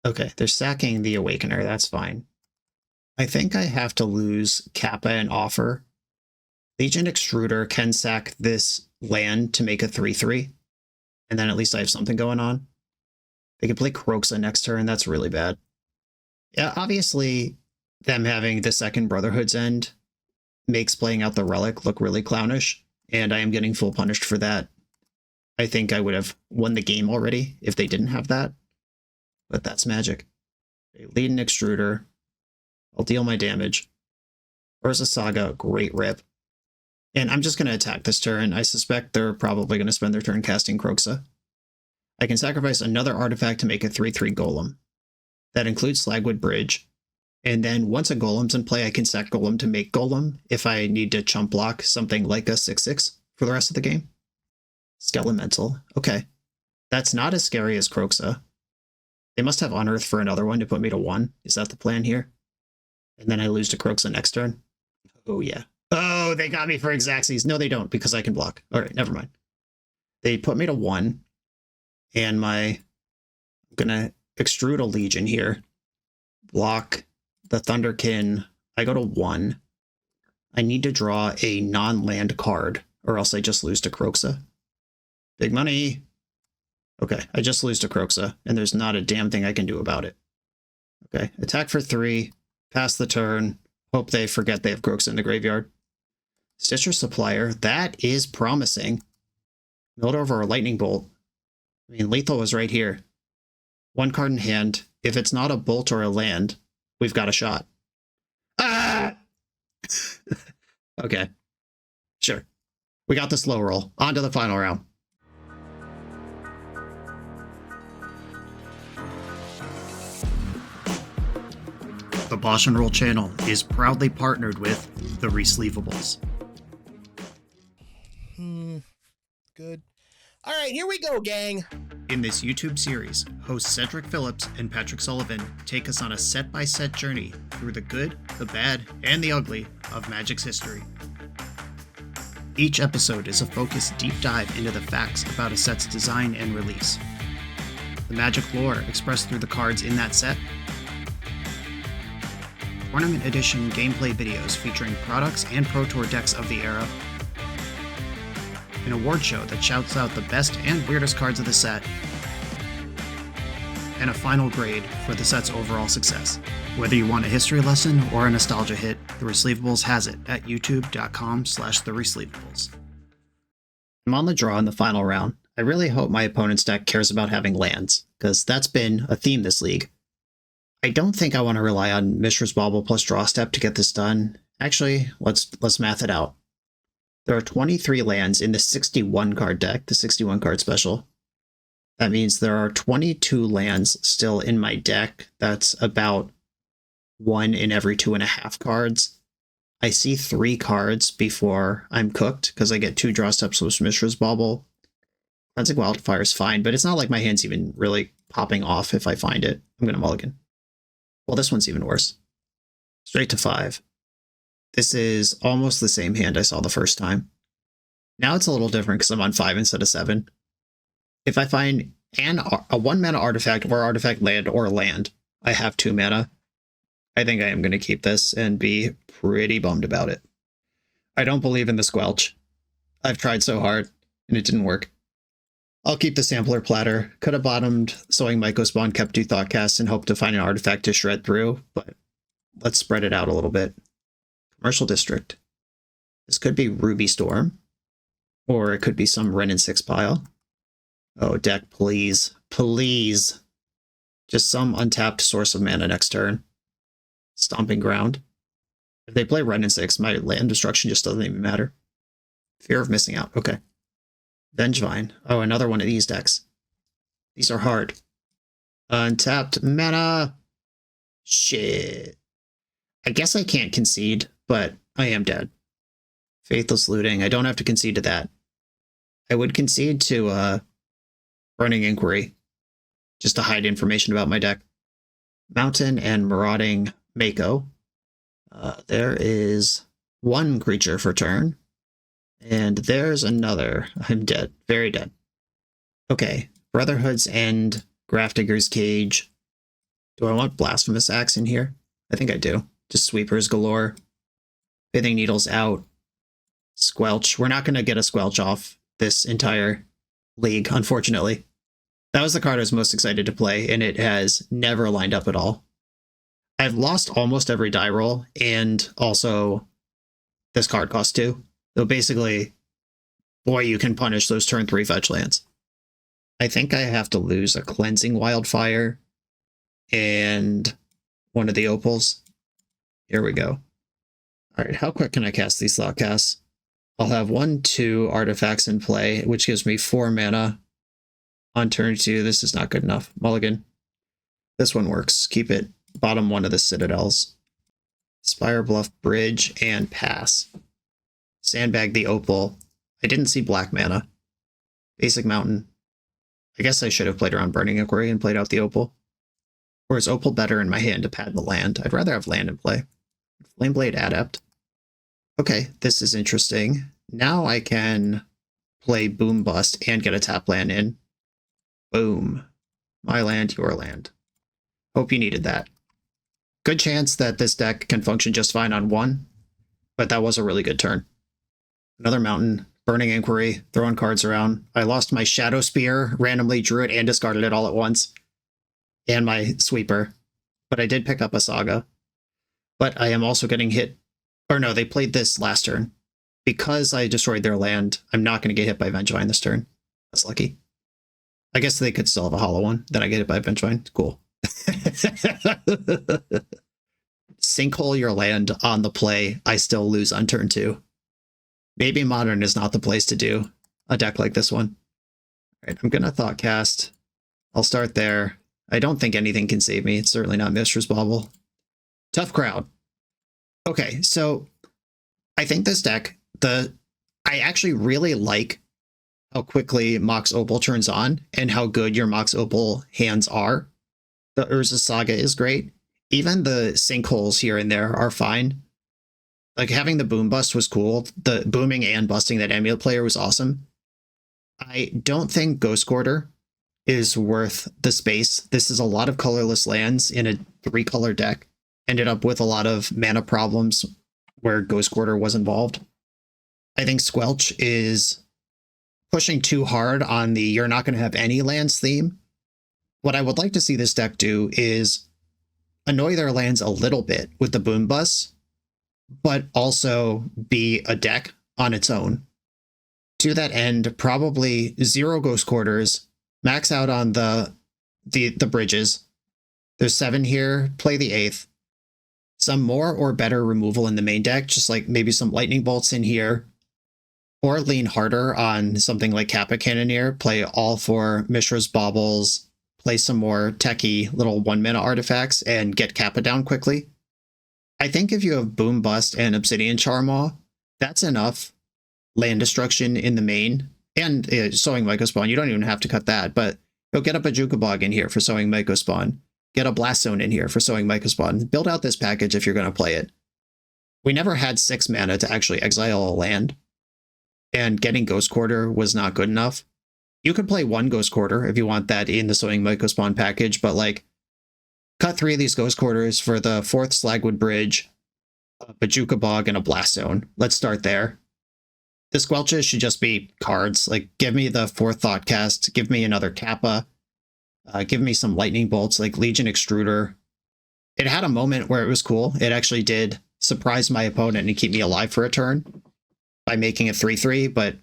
Okay, they're sacking the Awakener. That's fine. I think I have to lose Kappa and Offer. Legion Extruder can sack this land to make a 3/3. And then at least I have something going on. They can play Croxa next turn. That's really bad. Yeah, obviously, them having the second Brotherhood's End makes playing out the Relic look really clownish, and I am getting full punished for that. I think I would have won the game already if they didn't have that, but that's Magic. They lead an Extruder. I'll deal my damage. Urza Saga, great rip. And I'm just going to attack this turn. I suspect they're probably going to spend their turn casting Croxa. I can sacrifice another artifact to make a 3/3 Golem. That includes Slagwood Bridge. And then once a Golem's in play, I can sack Golem to make Golem if I need to chump block something like a 6/6 for the rest of the game. Skelemental. Okay. That's not as scary as Croxa. They must have Unearth for another one to put me to 1. Is that the plan here? And then I lose to Croxa next turn? Oh, yeah. Oh, they got me for Xaxes. No, they don't, because I can block. All right, never mind. They put me to 1. And I'm going to extrude a Legion here. Block the Thunderkin. I go to 1. I need to draw a non-land card, or else I just lose to Croxa. Big money. Okay, I just lose to Croxa, and there's not a damn thing I can do about it. Okay, attack for 3. Pass the turn. Hope they forget they have Croxa in the graveyard. Stitcher Supplier. That is promising. Milled over a Lightning Bolt. I mean, lethal was right here. 1 card in hand. If it's not a bolt or a land, we've got a shot. Ah! Okay. Sure. We got the slow roll. On to the final round. The BoshNRoll channel is proudly partnered with the Resleevables. Good. All right, here we go, gang. In this YouTube series, hosts Cedric Phillips and Patrick Sullivan take us on a set-by-set journey through the good, the bad, and the ugly of Magic's history. Each episode is a focused deep dive into the facts about a set's design and release, the Magic lore expressed through the cards in that set, Tournament Edition gameplay videos featuring products and Pro Tour decks of the era, an award show that shouts out the best and weirdest cards of the set, and a final grade for the set's overall success. Whether you want a history lesson or a nostalgia hit, The Resleevables has it at youtube.com/theresleevables. I'm on the draw in the final round. I really hope my opponent's deck cares about having lands, because that's been a theme this league. I don't think I want to rely on Mishra's Bauble plus Draw Step to get this done. Actually, let's math it out. There are 23 lands in the 61 card deck, the 61 card special. That means there are 22 lands still in my deck. That's about 1 in every 2.5 cards. I see 3 cards before I'm cooked, because I get 2 draw steps with Mishra's Bauble. Cleansing Wildfire is fine, but it's not like my hand's even really popping off if I find it. I'm going to mulligan. Well, this one's even worse. Straight to 5. This is almost the same hand I saw the first time. Now it's a little different because I'm on 5 instead of 7. If I find a 1 mana artifact or artifact land or land, I have 2 mana. I think I am going to keep this and be pretty bummed about it. I don't believe in the Squelch. I've tried so hard and it didn't work. I'll keep the Sampler Platter. Could have bottomed Sowing Mycospawn, kept 2 Thoughtcasts, and hoped to find an artifact to shred through, but let's spread it out a little bit. Commercial District. This could be Ruby Storm, or it could be some Wrenn and 6 pile. Oh, deck, please. Please. Just some untapped source of mana next turn. Stomping Ground. If they play Wrenn and 6, my land destruction just doesn't even matter. Fear of missing out. Okay. Vengevine. Oh, another one of these decks. These are hard. Untapped mana. Shit. I guess I can't concede, but I am dead. Faithless Looting. I don't have to concede to that. I would concede to Burning Inquiry, just to hide information about my deck. Mountain and Marauding Mako. There is 1 creature for turn. And there's another. I'm dead. Very dead. Okay. Brotherhood's End. Grafdigger's Cage. Do I want Blasphemous Axe in here? I think I do. Just sweepers galore. Pithing Needles out. Squelch. We're not going to get a Squelch off this entire league, unfortunately. That was the card I was most excited to play, and it has never lined up at all. I've lost almost every die roll, and also this card costs 2. So basically, boy, you can punish those turn 3 fetch lands. I think I have to lose a Cleansing Wildfire and one of the Opals. Here we go. All right, how quick can I cast these Thoughtcasts? I'll have 1, 2 artifacts in play, which gives me 4 mana. On turn 2, this is not good enough. Mulligan. This one works. Keep it bottom 1 of the Citadels. Spire Bluff Bridge and pass. Sandbag the Opal. I didn't see black mana. Basic Mountain. I guess I should have played around Burning Inquiry and played out the Opal. Or is Opal better in my hand to pad the land? I'd rather have land in play. Flameblade Adept. Okay, this is interesting. Now I can play Boom Bust and get a tap land in. Boom. My land, your land. Hope you needed that. Good chance that this deck can function just fine on 1, but that was a really good turn. Another Mountain, Burning Inquiry, throwing cards around. I lost my Shadow Spear, randomly drew it and discarded it all at once. And my Sweeper. But I did pick up a Saga. But I am also getting hit. Or no, they played this last turn. Because I destroyed their land, I'm not going to get hit by Vengevine this turn. That's lucky. I guess they could still have a hollow one. Then I get hit by Vengevine. Cool. Sinkhole your land on the play. I still lose on turn 2. Maybe Modern is not the place to do a deck like this one. All right, I'm going to Thoughtcast. I'll start there. I don't think anything can save me. It's certainly not Mishra's Bauble. Tough crowd. Okay, so I think this deck, I actually really like how quickly Mox Opal turns on and how good your Mox Opal hands are. The Urza Saga is great. Even the sinkholes here and there are fine. Like, having the Boom Bust was cool. The booming and busting that Amulet player was awesome. I don't think Ghost Quarter is worth the space. This is a lot of colorless lands in a 3-color deck. Ended up with a lot of mana problems where Ghost Quarter was involved. I think Squelch is pushing too hard on the you're not going to have any lands theme. What I would like to see this deck do is annoy their lands a little bit with the Boom Bust, but also be a deck on its own. To that end, probably 0 Ghost Quarters, max out on the bridges. There's 7 here, play the 8th. Some more or better removal in the main deck, just like maybe some lightning bolts in here. Or lean harder on something like Kappa Cannoneer, play all 4 Mishra's Baubles, play some more techie little 1-mana artifacts, and get Kappa down quickly. I think if you have Boom Bust and Obsidian Charmaw, that's enough land destruction in the main. And Sowing Mycospawn, you don't even have to cut that, but you'll get a Bajukabog in here for Sowing Mycospawn. Get a Blast Zone in here for Sowing Mycospawn. Build out this package if you're going to play it. We never had 6 mana to actually exile a land, and getting Ghost Quarter was not good enough. You could play 1 Ghost Quarter if you want that in the Sowing Mycospawn package, but like, cut 3 of these Ghost Quarters for the 4th Slagwood Bridge, a Bajukabog, and a Blast Zone. Let's start there. The Squelches should just be cards. Like, give me the 4th Thoughtcast, give me another Kappa, give me some Lightning Bolts, like Legion Extruder. It had a moment where it was cool. It actually did surprise my opponent and keep me alive for a turn by making it 3/3, but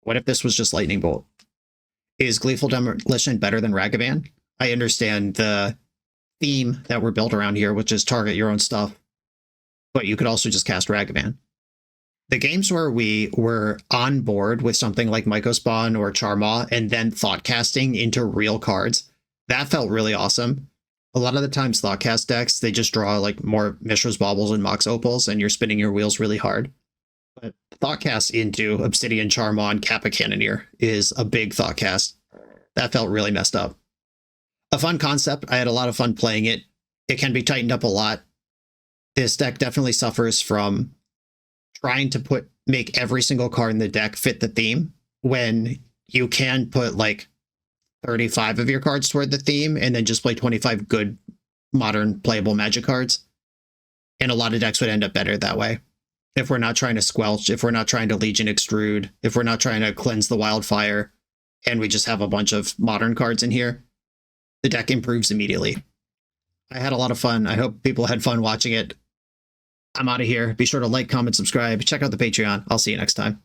what if this was just Lightning Bolt? Is Gleeful Demolition better than Ragavan? I understand the theme that we're built around here, which is target your own stuff, but you could also just cast Ragavan. The games where we were on board with something like Mycospawn or Charmaw and then Thoughtcasting into real cards, that felt really awesome. A lot of the times Thoughtcast decks, they just draw like more Mishra's Baubles and Mox Opals, and you're spinning your wheels really hard. But Thoughtcast into Obsidian Charmaw and Kappa Cannoneer is a big Thoughtcast. That felt really messed up. A fun concept. I had a lot of fun playing it. It can be tightened up a lot. This deck definitely suffers from trying to make every single card in the deck fit the theme, when you can put like 35 of your cards toward the theme and then just play 25 good modern playable Magic cards. And a lot of decks would end up better that way. If we're not trying to squelch, if we're not trying to Legion Extrude, if we're not trying to cleanse the Wildfire, and we just have a bunch of modern cards in here, the deck improves immediately. I had a lot of fun. I hope people had fun watching it. I'm out of here. Be sure to like, comment, subscribe, check out the Patreon. I'll see you next time.